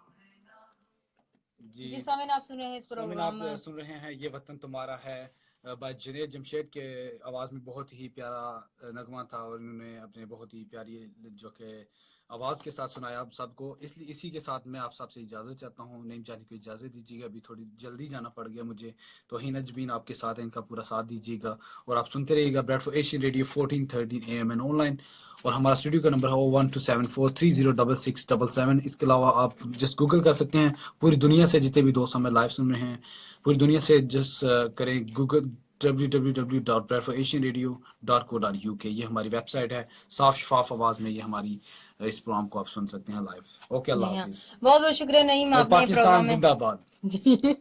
जी जी, सामने आप सुन रहे हैं इस सामिन, प्रोग्राम। आप सुन रहे हैं ये वतन तुम्हारा है बाय जुनैद जमशेद के आवाज़ में। बहुत ही प्यारा नगमा था, और उन्होंने अपने बहुत ही प्यारी जो कि आवाज़ के साथ सुनाया आप सबको। इसलिए इसी के साथ मैं आप सबसे इजाज़त चाहता हूँ, नहीं जाने को इजाज़त दीजिएगा, अभी थोड़ी जल्दी जाना पड़ गया मुझे। तो हिना जबीन आपके साथ है, इनका पूरा साथ दीजिएगा, और आप सुनते रहिएगा bread for Asian radio 1413 AM and online. और हमारा स्टूडियो का नंबर है 01274306677। इसके अलावा आप जस्ट गूगल कर सकते हैं, पूरी दुनिया से जितने भी दोस्त हमें लाइव सुन रहे हैं, पूरी दुनिया से जस्ट करें गूगल www.bradforasianradio.co.uk, ये हमारी वेबसाइट है। साफ शफाफ आवाज़ में ये हमारी इस प्रोग्राम को आप सुन सकते हैं लाइव। ओके, अल्लाह जी हाँ, हाफिज। बहुत बहुत शुक्रिया नईम, और आपने प्रोग्राम पाकिस्तान में जिंदाबाद। जी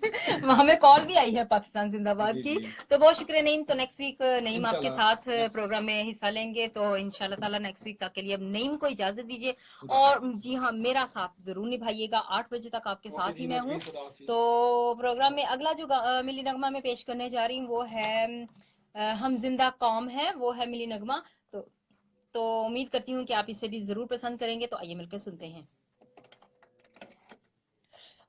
हमें कॉल भी आई है पाकिस्तान जिंदाबाद जी की। जी, तो बहुत शुक्रिया नईम। तो नेक्स्ट वीक नईम आपके इंशाल्लाह साथ नेक्स्ट, प्रोग्राम में हिस्सा लेंगे, तो इंशाल्लाह ताला नेक्स्ट वीक तक के लिए अब नईम को इजाजत दीजिए। खुदा और हाफिज। जी हाँ, मेरा साथ जरूर निभाइएगा, 8 बजे तक आपके ओके साथ ही जी मैं हूँ। नजमीन, खुदा तो हाफिज। प्रोग्राम में अगला जो मिली नगमा में पेश करने जा रही हूँ वो है हम जिंदा कौम है, वो है मिली नगमा। तो उम्मीद करती हूँ कि आप इसे भी जरूर पसंद करेंगे। तो आइए मिलकर सुनते हैं।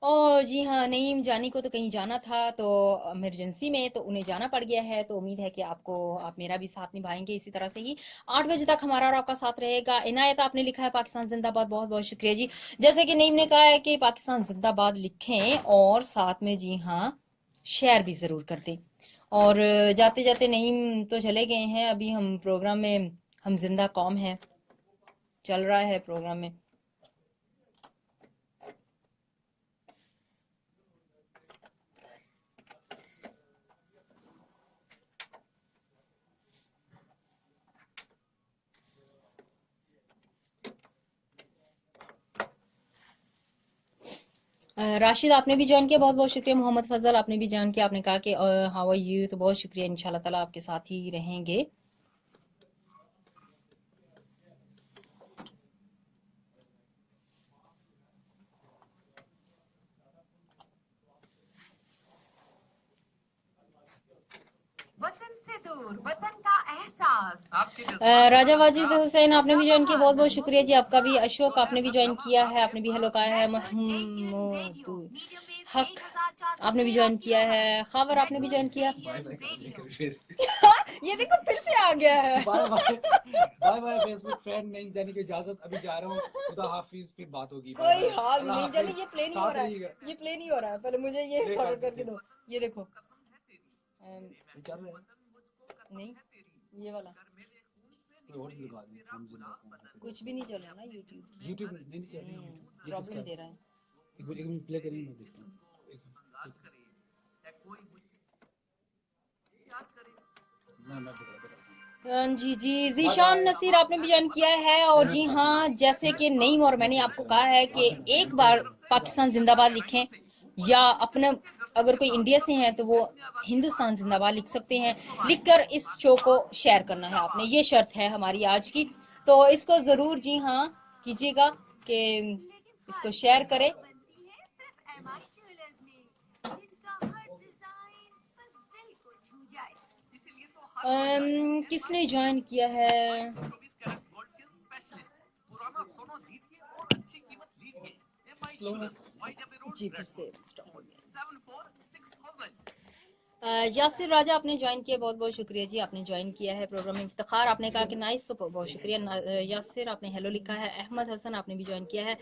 और जी हाँ, नईम जानी को तो कहीं जाना था, तो इमरजेंसी में तो उन्हें जाना पड़ गया है। तो उम्मीद है कि आप मेरा भी साथ निभाएंगे इसी तरह से ही। 8 बजे तक हमारा और आपका साथ रहेगा। इनायत आपने लिखा है पाकिस्तान जिंदाबाद, बहुत बहुत शुक्रिया जी। जैसे कि नईम ने कहा है कि पाकिस्तान जिंदाबाद लिखें, और साथ में जी हाँ शेयर भी जरूर कर दें। और जाते जाते नईम तो चले गए हैं, अभी हम प्रोग्राम में हम जिंदा कौम है चल रहा है प्रोग्राम में। राशिद आपने भी ज्वाइन किया, बहुत बहुत शुक्रिया। मोहम्मद फजल आपने भी ज्वाइन किया, आपने कहा कि हाउ आर यू, तो बहुत शुक्रिया। इंशाल्लाह ताला आपके साथ ही रहेंगे। वतन से दूर वतन का एहसास आपके राजा वाजिद हुसैन आपने भी ज्वाइन किया, बहुत बहुत शुक्रिया जी आपका भी। अशोक आपने भी ज्वाइन किया है, आपने भी हेलो कहा है। महमूद हक आपने भी ज्वाइन किया है। खावर आपने भी ज्वाइन किया। बाय बाय कर लेकर फिर ये देखो फिर से आ गया है। Bye bye, bye bye Facebook friend, नहीं जाने की इजाजत, अभी जा रहा हूँ। खुदा हाफिज, फिर बात होगी। बाय कोई बाय, हाल अल्लाह नहीं जाने, हाफिज, ये प्ले नहीं हो साथ रहा रहिएगा। है, ये प्ले नहीं हो रहा है। पहले मुझे ये प्ले सॉर्ट कर करके देते दो। ये देखो ये चल रहा है। नहीं, ये वाला कोई और भी लगा दी, समझ ना कुछ भी नहीं चल रहा ना यूट्यूब। यूट्यूब नहीं नहीं चल रही, ये किसका प्रॉब्लम है? दे रहा है। एक मिनट प्ले करेंगे, मैं देखता हूँ। मैं बताता हूँ। जी जी, बाय जीशान बाय। नसीर आपने भी ज्वाइन किया है। और जी हाँ, जैसे कि नईम और मैंने आपको कहा है कि एक बार पाकिस्तान जिंदाबाद लिखें, या अपने अगर कोई इंडिया से हैं तो वो हिंदुस्तान जिंदाबाद लिख सकते हैं। लिखकर इस शो को शेयर करना है आपने, ये शर्त है हमारी आज की। तो इसको जरूर जी हाँ कीजिएगा कि इसको शेयर करें। बनती है सिर्फ एमआई ज्वेलर्स में, जिनका हर डिजाइन बस दिल को छू जाए। इसीलिए तो किसने ज्वाइन किया है? 24 कैरेट गोल्ड के स्पेशलिस्ट, पुराना सोना लीजिए और अच्छी कीमत लीजिए। एमआई स्लो ज्वेलर्स, वाईडब्ल्यू रोड, जी फिर से स्टॉप हो गया। 746000। यासिर राजा आपने ज्वाइन किया, बहुत बहुत शुक्रिया जी, आपने ज्वाइन किया है प्रोग्राम में। इफ्तिखार आपने कहा कि नाइस, तो बहुत शुक्रिया। यासिर आपने हेलो लिखा है। अहमद हसन आपने भी ज्वाइन किया है।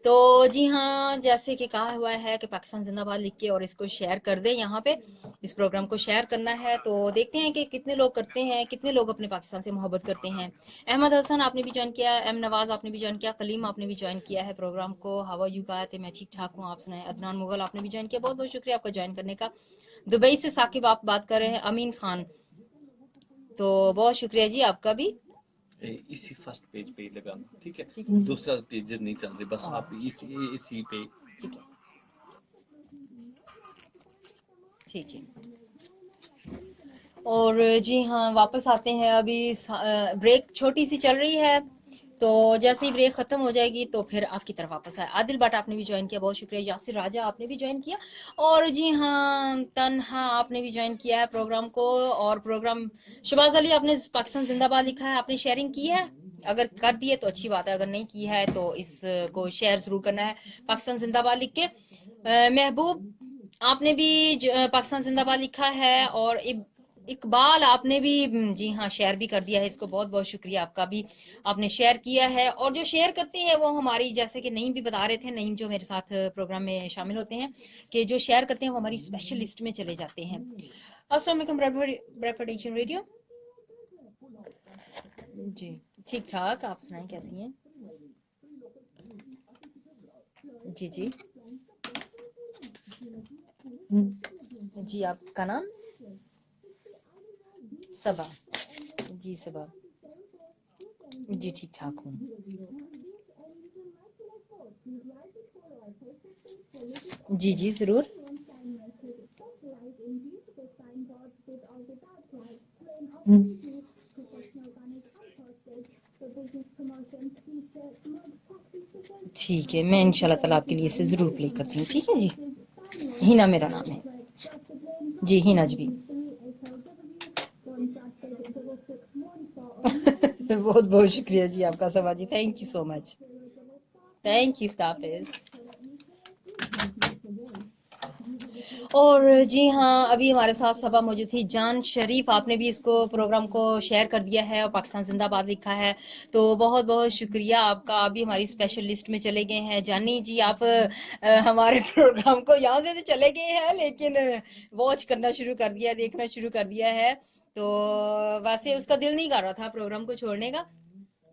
तो जी हाँ, जैसे कि कहा हुआ है कि पाकिस्तान जिंदाबाद लिख के और इसको शेयर कर दें, यहाँ पे इस प्रोग्राम को शेयर करना है। तो देखते हैं कि कितने लोग करते हैं, कितने लोग अपने पाकिस्तान से मोहब्बत करते हैं। अहमद हसन आपने भी ज्वाइन किया, एम नवाज आपने भी ज्वाइन किया, कलीम आपने भी ज्वाइन किया है प्रोग्राम को। हवा यू कहा थे मैं ठीक ठाक हूँ, आप सुनाए। अदनान मुगल आपने भी ज्वाइन किया, बहुत बहुत शुक्रिया आपका ज्वाइन करने का। दुबई से साकिब आप बात कर रहे हैं, अमीन खान, तो बहुत शुक्रिया जी आपका भी। इसी फर्स्ट पेज पे ही लगाना, ठीक है? ठीक है, दूसरा पेजेस नहीं चल रहे, बस आप इसी पे। ठीक है, ठीक है। और जी हाँ, वापस आते हैं। अभी ब्रेक छोटी सी चल रही है, तो जैसे ही ब्रेक खत्म हो जाएगी तो फिर आपकी तरफ वापस आए। आदिल भट्ट आपने भी ज्वाइन किया, बहुत शुक्रिया। यासिर राजा आपने भी ज्वाइन किया, और जी हाँ तन्हा आपने भी ज्वाइन किया है प्रोग्राम को। और प्रोग्राम शबाज अली आपने पाकिस्तान जिंदाबाद लिखा है, आपने शेयरिंग की है? अगर कर दिए तो अच्छी बात है, अगर नहीं की है तो इसको शेयर जरूर करना है, पाकिस्तान जिंदाबाद लिख के। महबूब आपने भी पाकिस्तान जिंदाबाद लिखा है, और इकबाल आपने भी जी हाँ शेयर भी कर दिया है इसको, बहुत बहुत शुक्रिया आपका भी, आपने शेयर किया है। और जो शेयर करते हैं वो हमारी, जैसे कि नईम भी बता रहे थे, नईम जो मेरे साथ प्रोग्राम में शामिल होते हैं, कि जो शेयर करते हैं वो हमारी स्पेशल लिस्ट में चले जाते हैं। अस्सलाम वालेकुम ब्रेडफोर्ड एशियन रेडियो जी, ठीक ठाक, आप सुनाएं कैसी हैं? जी जी जी, आपका नाम? सबा जी, सबा जी, ठीक ठाक हूँ जी जी, जरूर। ठीक है, मैं इंशाल्लाह ताला आपके लिए इसे जरूर प्ले करती हूँ, ठीक है जी। हिना मेरा नाम है जी, हिना जी। बहुत बहुत शुक्रिया जी आपका Saba ji, thank you so much, thank you, हाफिज। और जी हाँ, अभी हमारे साथ सभा मौजूद थी जान शरीफ, आपने भी इसको प्रोग्राम को शेयर कर दिया है और पाकिस्तान जिंदाबाद लिखा है, तो बहुत बहुत शुक्रिया आपका, आप भी हमारी स्पेशल लिस्ट में चले गए हैं। जानी जी आप हमारे प्रोग्राम को यहाँ से तो चले गए हैं, लेकिन वॉच करना शुरू कर दिया, देखना शुरू कर दिया है। तो वैसे उसका दिल नहीं कर रहा था प्रोग्राम को छोड़ने का,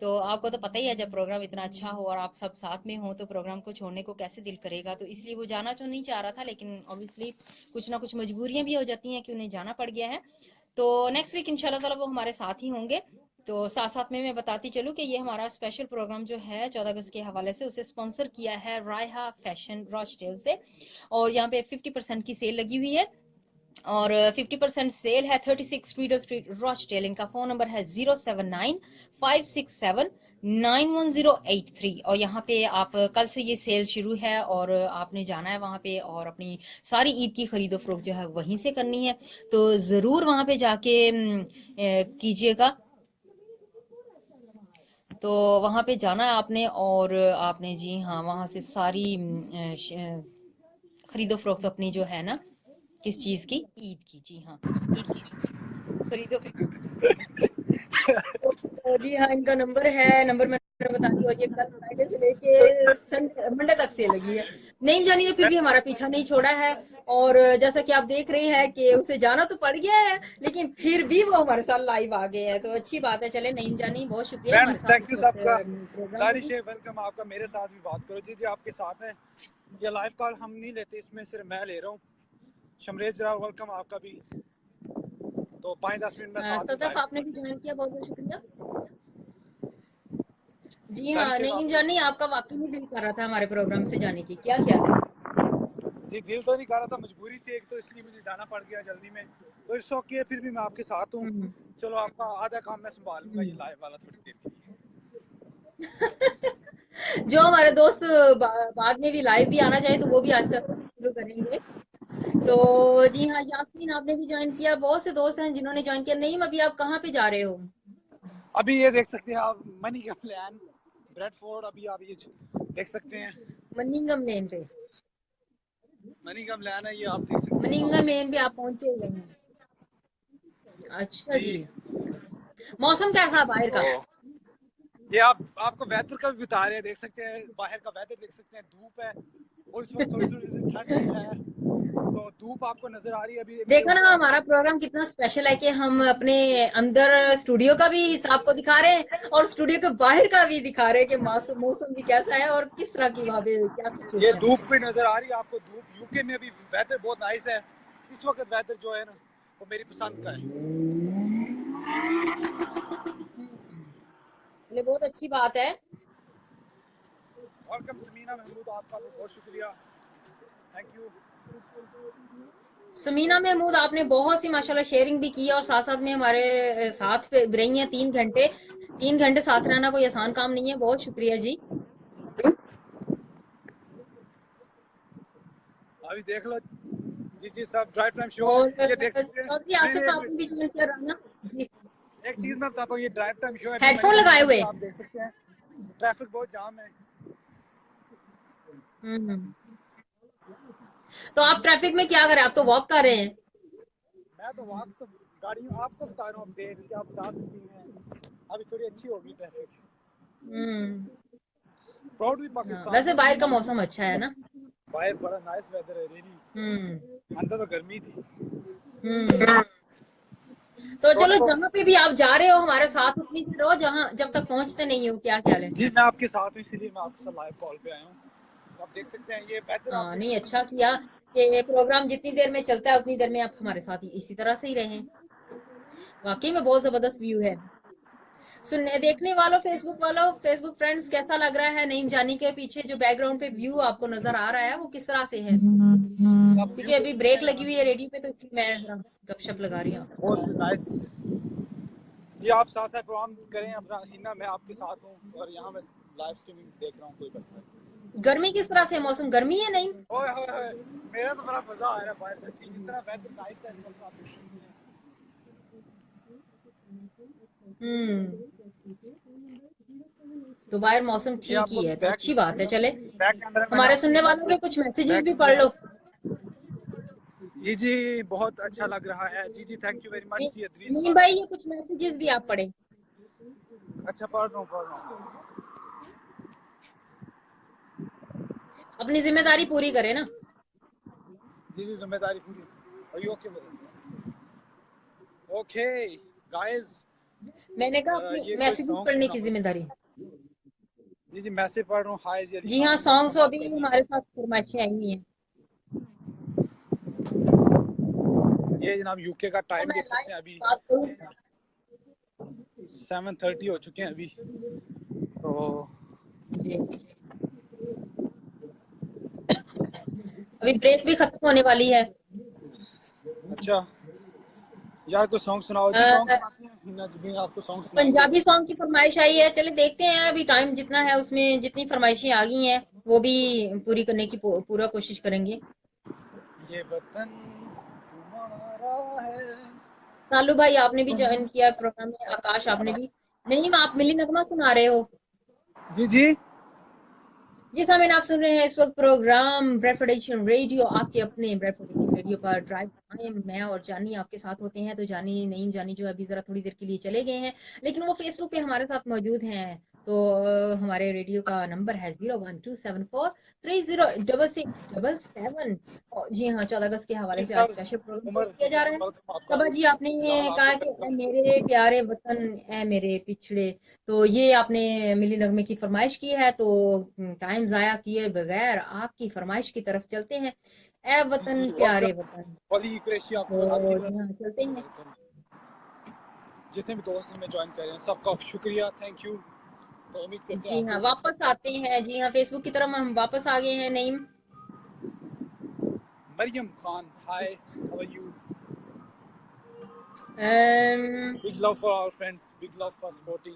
तो आपको तो पता ही है जब प्रोग्राम इतना अच्छा हो और आप सब साथ में हो तो प्रोग्राम को छोड़ने को कैसे दिल करेगा, तो इसलिए वो जाना तो नहीं चाह रहा था, लेकिन ऑब्वियसली कुछ ना कुछ मजबूरियां भी हो जाती हैं कि उन्हें जाना पड़ गया है। तो नेक्स्ट वीक इंशाल्लाह ताला वो हमारे साथ ही होंगे। तो साथ साथ में मैं बताती चलूं कि ये हमारा स्पेशल प्रोग्राम जो है 14 अगस्त के हवाले से, उसे स्पॉन्सर किया है रायहा फैशन रॉचडेल से, और यहाँ पे 50% की सेल लगी हुई है, और 50% सेल है 36 फ्रीडो स्ट्रीट रॉचडेल। इनका फोन नंबर है 079-567-91083, और यहाँ पे आप कल से ये सेल शुरू है और आपने जाना है वहां पे और अपनी सारी ईद की खरीदो फरोख्त जो है वहीं से करनी है, तो जरूर वहां पे जाके कीजिएगा। तो वहां पे जाना है आपने, और आपने जी हाँ वहां से सारी खरीदो फरोख्त अपनी जो है ना, किस चीज की, ईद की, जी हाँ ईद की खरीदो। तो जी हाँ, इनका नंबर है, नंबर मैंने बता दिया, और ये कल फ्राइडे से लेके संडे मंडे तक सेल लगी है। नईम जानी ने फिर भी हमारा पीछा नहीं छोड़ा है, और जैसा कि आप देख रहे हैं कि उसे जाना तो पड़ गया है, लेकिन फिर भी वो हमारे साथ लाइव आ गए हैं, तो अच्छी बात है। चले नईम जानी, बहुत शुक्रिया हमारे साथ थैंक यू सबका, प्रोग्राम दानिश वेलकम आपका, मेरे साथ भी बात करो जी। जी आपके साथ है, ये लाइव कॉल हम नहीं लेते, इसमें सिर्फ मैं ले रहा हूँ। शमरेज जरा वेलकम आपका भी, तो 5-10 मिनट में साथ सदफ आपने भी ज्वाइन किया, बहुत बहुत शुक्रिया जी हाँ। दानिश नईम आप जानी आपका वाकई नहीं दिल कर रहा था हमारे प्रोग्राम से जाने की, क्या ख्याल है? जी, दिल तो नहीं कर रहा था, मजबूरी थी एक, तो इसलिए मुझे जाना पड़ गया जल्दी में, तो इट्स ओके, फिर भी मैं आपके साथ हूँ। चलो आपका आधा काम मैं संभाल लूंगा, ये लाइव वाला थोड़ी देर के लिए। जो हमारे दोस्त बाद में भी लाइव भी आना चाहे तो वो भी आज से शुरू करेंगे। तो जी हाँ, यास्मीन आपने भी ज्वाइन किया, बहुत से दोस्त हैं जिन्होंने ज्वाइन किया। नहीं, अभी आप कहाँ पे जा रहे हो? अभी ये देख सकते हैं आप मनी का प्लान ब्रेडफोर्ड, अभी आप ये देख सकते हैं। मनिंगम लेन पे। मनीगम लैन है, ये आप देख सकते मनिंगम लेन भी आप पहुंचे हुए हैं? अच्छा हैं जी। जी। मौसम कैसा है बाहर का? ये आपको वेदर का भी बता रहे हैं, देख सकते हैं बाहर का वेदर, देख सकते हैं धूप है और इस वक्त थोड़ी थोड़ी सी ठंड भी है, तो धूप आपको नजर आ रही है अभी मेरे देखा ना ऊपर। हमारा प्रोग्राम कितना स्पेशल है कि हम अपने अंदर स्टूडियो का भी हिसाब को दिखा रहे हैं और स्टूडियो के बाहर का भी दिखा रहे हैं कि मौसम मौसम भी कैसा है और किस तरह की वहाँ पे क्या ये सिचुएशन धूप है। भी नजर आ रही है आपको, धूप। यूके में भी वेदर बहुत नाइस है इस वक्त, वेदर जो है ना वो मेरी पसंद का है। चलिए बहुत अच्छी बात है। वेलकम समीना महमूद, आपका बहुत शुक्रिया, थैंक यू। समीना महमूद, आपने बहुत सी माशाल्लाह शेयरिंग भी की है और साथ साथ में हमारे साथ पे रही हैं 3 घंटे। 3 घंटे साथ रहना कोई आसान काम नहीं है, बहुत शुक्रिया जी। अभी देख लो जी जी साहब, ड्राइव टाइम शो, और ये देख सकते हैं। चौधरी नहीं आसिफ नहीं, आपने भी ज्वाइन किया रहा ना जी? एक चीज मैं बताता हूँ, ये ड्राइव टाइम शो है, अभी हेडफोन लगाए मनीगम हुए? में आप देख सकते हैं ट्रैफिक बहुत जाम है। हम्म। तो आप ट्रैफिक में क्या कर रहे हैं? आप तो वॉक कर रहे हैं। मैं तो वहाँ तो गाड़ी आपको बता रहा हूँ अपडेट, क्या आप बता सकती हैं अभी थोड़ी अच्छी होगी ट्रैफिक। हम्म। प्राउड भी हाँ, पाकिस्तान वैसे से। बाहर का मौसम अच्छा है ना? बाहर बड़ा नाइस वेदर है रियली, हम्म। अंदर तो गर्मी थी। हम्म। तो थोड़ा चलो, सा जहां पे भी आप जा रहे हो हमारे साथ उतनी देर रहो जहां जब तक पहुंचते नहीं हो। क्या ख्याल है? जी, मैं आपके साथ हूँ इसीलिए मैं आपके साथ लाइव कॉल पे आया हूँ। तो आप देख सकते हैं ये वेदर, आप हाँ, देख नहीं सकते अच्छा हैं। किया कि प्रोग्राम जितनी देर में चलता है उतनी देर में आप हमारे साथ इसी तरह से ही रहें। वाकई में बहुत जबरदस्त व्यू है। सुनने देखने वालों, फेसबुक फ्रेंड्स, कैसा लग रहा है नईम जानी के पीछे जो बैकग्राउंड पे व्यू आपको नजर आ रहा है वो किस तरह से है? आप व्यू क्योंकि देख अभी सकते ब्रेक हैं लगी यहाँ हुई से, है रेडियो पे, तो इसलिए मैं जरा गपशप लगा रही हूँ। बहुत नाइस। जी आप साथ साथ प्रोग्राम करें अपना, हिना मैं आपके साथ हूँ और यहाँ मैं लाइव स्ट्रीमिंग देख रहा हूँ, कोई मसला नहीं। गर्मी किस तरह से है? मौसम गर्मी है नहीं? ओए होए होए, मेरा तो बड़ा मजा आ रहा है बाहर, सच्ची इतना वेदर नाइस है इस वक्त, आप देख सकते हैं। तो बाहर मौसम ये ठीक आपको ही अभी है, तो अच्छी बात है। चले, बैक कैमरा मैंने हमारे आपके सुनने साथ वालों के कुछ मैसेजेस बैक भी किया पढ़ लो। है। जी जी, बहुत अच्छा लग रहा है जी जी, थैंक यू वेरी मच जी अदरीस नीम भाई। भाई, ये कुछ मैसेजेस भी आप पढ़े। अच्छा पढ़ रहा हूँ। अपनी जिम्मेदारी पूरी करें ना। जी जी, जिम्मेदारी पूरी। Are you okay with it? Okay, guys, मैंने कहा अपनी ये कोई मैसेजेस सॉन्ग पढ़ने की सुनाओ। जिम्मेदारी। जी जी, मैसेज पढ़ रहा हूँ। हाय जी अली जी हाँ, खान, सॉन्ग्स वेलकम अभी आपका जी। हमारे साथ फरमाइशें आई हुई हैं। ये जनाब यूके का तो टाइम मैं देख सकते हैं, लाइव अभी बात करूँ? 7:30 हो चुके हैं अभी तो। जी, अभी ब्रेक भी खत्म होने वाली है। अच्छा यार, कोई सॉन्ग सुनाओ जी, सॉन्ग अ, सुनाते हैं हिना जी भी, आपको सॉन्ग सुनाएंगे पंजाबी अच्छे से। सॉन्ग की फरमाइश आई है, चले देखते हैं। अभी टाइम जितना है उसमें जितनी फरमाइशें आ गई हैं वो भी पूरी करने की पूरा कोशिश करेंगे। ये वतन तुम्हारा है। सालू भाई, आपने भी ज्वाइन किया प्रोग्राम में। आकाश, आपने भी। नहीं, आप मिली नगमा सुना रहे हो? जी जी जी सामीन, आप सुन रहे हैं इस वक्त प्रोग्राम ब्रेडफोर्ड एशियन रेडियो, आपके अपने ब्रेडफोर्ड एशियन रेडियो पर ड्राइव टाइम। मैं और जानी आपके साथ होते हैं। तो जानी, नईम जानी जो अभी जरा थोड़ी देर के लिए चले गए हैं, लेकिन वो फेसबुक पे हमारे साथ मौजूद हैं। तो हमारे रेडियो का नंबर है 01274306677। जी हाँ, 14 अगस्त के हवाले जी से आज सर, स्पेशल प्रोग्राम उमर पेश किया जा हुसैन, रहा है। वेलकम आपका। सबा जी, आपने फिलहाल कहा आपको कि ए मेरे प्यारे वतन, ए मेरे पिछड़े। तो ये आपने मिली नगमे की फरमाइश की है, तो टाइम जाया किए बगैर आपकी फरमाइश की तरफ चलते हैं। ए जी जी, वतन प्यारे वेलकम वतन। वली कुरैशी, आपको आपकी तो तरफ जी हाँ, चलते हैं। वेलकम। जितने भी दोस्त हमें ज्वाइन कर रहे हैं सबका शुक्रिया, थैंक यू। तो उम्मीद करते हैं जी आपको हाँ, भी अच्छा वापस आते हैं। जी हाँ, फेसबुक की तरफ हम वापस आ गए हैं। Naeem, Mariyam Khan, hi, how are you. Um, big love for our friends, big love for supporting,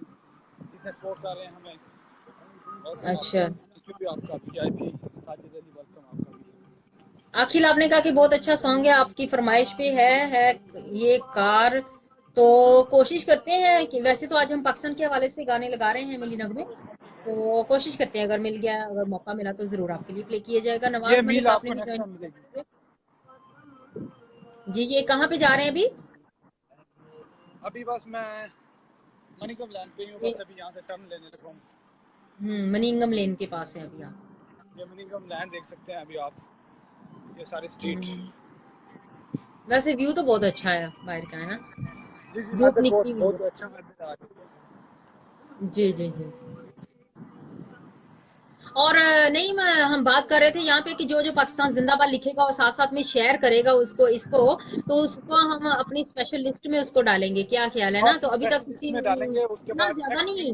जितने सपोर्ट कर रहे हैं हमें, वेलकम आपका। अच्छा, थैंक यू भी आपका, वीआईपी साजिद अली, वेलकम आपका भी। अखिल, आपने कहा कि बहुत अच्छा सॉन्ग है, आपकी फरमाइश पे है ये कार। तो कोशिश करते हैं कि, वैसे तो आज हम पाकिस्तान के हवाले से गाने लगा रहे हैं मिली नगमे, तो कोशिश करते हैं, अगर मिल गया, अगर मौका मिला तो जरूर आपके लिए प्ले किया जाएगा। ये नवाज मील मलिक आपने आपको भी नेक्स्ट ज्वाइन टाइम मिलेगी। जी। ये कहाँ पे जा रहे हैं अभी? अभी बस मैं मणिकम लैंड पे ही हूँ, ये बस अभी यहाँ से टर्न लेने लगा हूँ। मनिंगम लेन के पास है अभी आप? ये मणिकम लैंड देख सकते हैं अभी आप, ये सारे स्ट्रीट। हम्म, वैसे व्यू तो बहुत अच्छा है बाहर का, है ना? जी जी, धूप वेदर निकली बहुत हुई बहुत है। अच्छा वेदर है आज। जी जी जी। और नहीं, हम बात कर रहे थे यहाँ पे कि जो जो पाकिस्तान जिंदाबाद लिखेगा और साथ साथ में शेयर करेगा उसको, इसको, तो उसको हम अपनी स्पेशल लिस्ट में उसको डालेंगे, क्या ख्याल है हाँ, ना? तो अभी तक स्पेशल लिस्ट किसी में डालेंगे। उसके ना, बाद ज्यादा नहीं।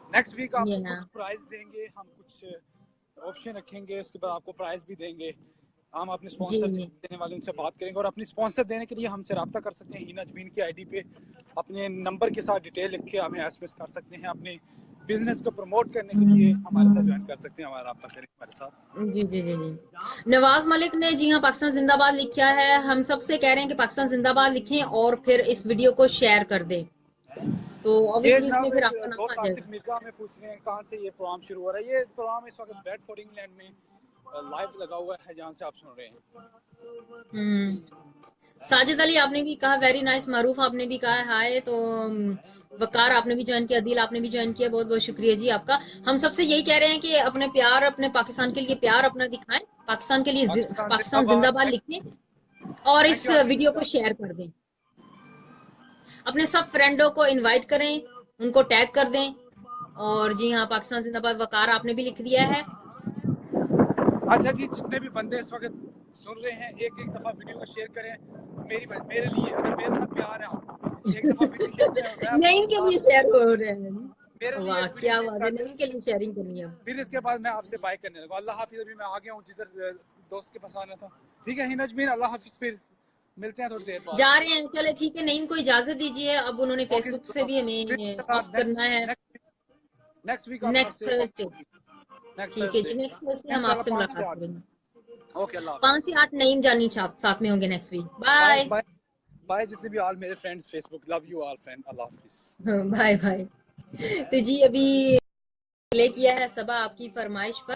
नेक्स्ट वीक ये आपको ना। कुछ प्राइज देंगे, हम कुछ ऑप्शन रखेंगे, उसके बाद आपको प्राइज भी देंगे। हम अपने जी स्पॉन्सर देने वाले उनसे बात करेंगे, और अपनी स्पॉन्सर देने के लिए हमसे रब्ता कर सकते हैं। हीना जमीन की आईडी पे अपने नंबर के साथ डिटेल लिख के हमें एसएमएस कर सकते हैं। अपने बिजनेस को प्रमोट करने के लिए हमारे साथ ज्वाइन कर सकते हैं, हमारा रब्ता करें हमारे साथ। जी जी जी जी। नवाज मलिक ने जी हाँ पाकिस्तान जिंदाबाद लिखा है। हम सबसे कह रहे हैं कि पाकिस्तान जिंदाबाद लिखें और फिर इस वीडियो को शेयर कर दें, तो ये ऑब्वियसली उसमें जनाब फिर एक आपका नाम आ दोस्त आतिफ जाएगा। मिर्जा हमें पूछ रहे हैं कहाँ से ये प्रोग्राम शुरू हो रहा है। ये प्रोग्राम इस वक्त ब्रेडफोर्ड इंग्लैंड में लाइव लगा हुआ है, जहाँ से आप सुन रहे हैं। साजिद अली आपने भी कहा वेरी नाइस। मारूफ आपने भी कहा हाय। तो वकार आपने भी ज्वाइन किया, दिल आपने भी ज्वाइन किया, बहुत बहुत शुक्रिया जी आपका। हम सबसे यही कह रहे हैं कि अपने प्यार, अपने पाकिस्तान के लिए प्यार अपना दिखाएं, पाकिस्तान के लिए पाकिस्तान पाकिस्तान जिंदाबाद। जिंदाबाद लिखें और थैंक इस यू आतिफ वीडियो को मिर्जा। शेयर कर दें। अपने सब फ्रेंडों को इनवाइट करें, उनको टैग कर दें। और जी हाँ, पाकिस्तान जिंदाबाद वकार आपने भी लिख दिया है। अच्छा जी, जितने भी बंदे इस वक्त सुन रहे हैं, एक एक दफा वीडियो को शेयर करें। मेरे लिए, अगर मेरे साथ प्यार है आप, एक दफा वीडियो शेयर करें। मैं आपको नईम के लिए शेयर हो रहे हैं। मेरे लिए वाह एक वीडियो क्या शेयर बात है, कर दें, नईम के लिए शेयरिंग करनी है। फिर इसके बाद मैं आपसे बाय करने लगा। अल्लाह हाफिज। अभी मैं आ गया हूँ जिधर दोस्त के पास आना था। ठीक है हिना जमीन, अल्लाह हाफिज। फिर मिलते हैं थोड़ी देर जा बाद। रहे हैं, चले ठीक है। नईम को इजाजत दीजिए, अब उन्होंने ओके, फेसबुक से भी हमें ऑफ करना है। नेक्स्ट वीक आप नेक्स्ट सबसे थर्सडे। नेक्स्ट ठीक है थर्सडे जी, नेक्स्ट थर्सडे हम इंशाल्लाह आपसे 5 से मुलाकात 8। करेंगे। ओके, अल्लाह 5 हाफिज। से 8 नईम जानी साथ में होंगे next week. Bye bye. Bye. Bye जितने भी ऑल मेरे friends Facebook, love you all friend, अल्लाह हाफिज। Bye bye. तो जी अभी प्ले किया है सबा आपकी फरमाइश पर,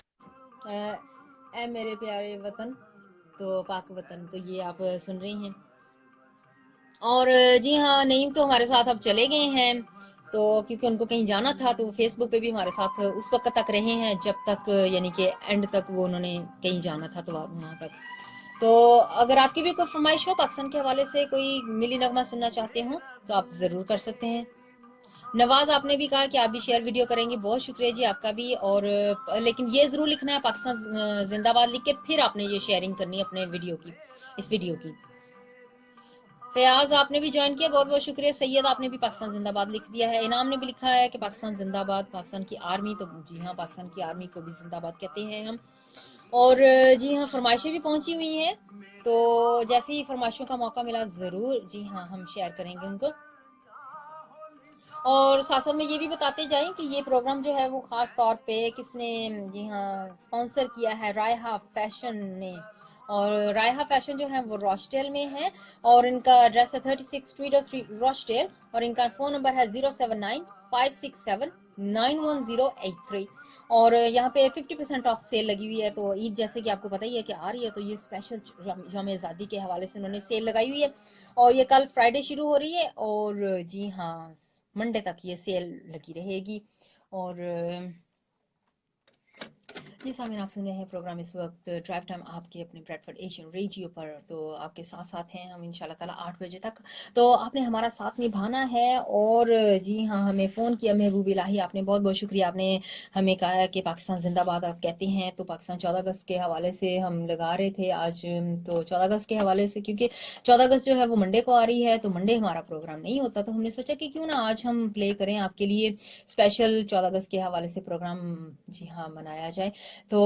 ए मेरे प्यारे वतन, तो पाक वतन, तो ये आप सुन रही हैं। और जी हाँ, नईम तो हमारे साथ अब चले गए हैं, तो क्योंकि उनको कहीं जाना था, तो फेसबुक पे भी हमारे साथ उस वक्त तक रहे हैं जब तक, यानी कि एंड तक वो उन्होंने कहीं जाना था, तो वहां तक। तो अगर आपकी भी कोई फरमाइश हो पाकिस्तान के हवाले से, कोई मिली नगमा सुनना चाहते हो, तो आप जरूर कर सकते हैं। नवाज आपने भी कहा कि आप भी शेयर वीडियो करेंगे, बहुत शुक्रिया जी आपका भी। और लेकिन ये जरूर लिखना है पाकिस्तान जिंदाबाद लिख के, फिर आपने ये शेयरिंग करनी है अपने वीडियो की, इस वीडियो की। फयाज आपने भी ज्वाइन किया, बहुत बहुत शुक्रिया। सैयद आपने भी पाकिस्तान जिंदाबाद लिख दिया है। इनाम ने भी लिखा है कि पाकिस्तान जिंदाबाद, पाकिस्तान की आर्मी, तो जी हाँ, पाकिस्तान की आर्मी को भी जिंदाबाद कहते हैं हम। और जी हाँ, फरमाइशें भी पहुंची हुई हैं, तो जैसे ही फरमाइशों का मौका मिला जरूर जी हाँ हम शेयर करेंगे उनको। और साथ साथ में ये भी बताते जाएं कि ये प्रोग्राम जो है वो खास तौर पे किसने जी हाँ स्पॉन्सर किया है, रायहा फैशन ने। और रायहा फैशन जो है वो रॉस्टेल में है, और इनका एड्रेस है 36 स्ट्रीट रॉस्टेल, और इनका फोन नंबर है 079-567-91083। और यहाँ पे 50% ऑफ सेल लगी हुई है। तो ईद जैसे कि आपको पता ही है कि आ रही है, तो ये स्पेशल यौम आज़ादी के हवाले से उन्होंने सेल लगाई हुई है, और ये कल फ्राइडे शुरू हो रही है, और जी हाँ मंडे तक ये सेल लगी रहेगी। और जी सामीन, आप सुन रहे हैं प्रोग्राम इस वक्त ड्राइव टाइम आपके अपने ब्रेडफोर्ड एशियन रेडियो पर। तो आपके साथ साथ हैं हम इंशाल्लाह ताला 8 बजे तक। तो आपने हमारा साथ निभाना है। और जी हाँ, हमें फ़ोन किया महबूब इलाही, आपने बहुत बहुत शुक्रिया। आपने हमें कहा है कि पाकिस्तान जिंदाबाद आप कहते हैं, तो पाकिस्तान 14 अगस्त के हवाले से हम लगा रहे थे आज। तो 14 अगस्त के हवाले से, क्योंकि 14 अगस्त जो है वो मंडे को आ रही है, तो मंडे हमारा प्रोग्राम नहीं होता, तो हमने सोचा कि क्यों ना आज हम प्ले करें आपके लिए स्पेशल 14 अगस्त के हवाले से प्रोग्राम जी हाँ मनाया जाए। तो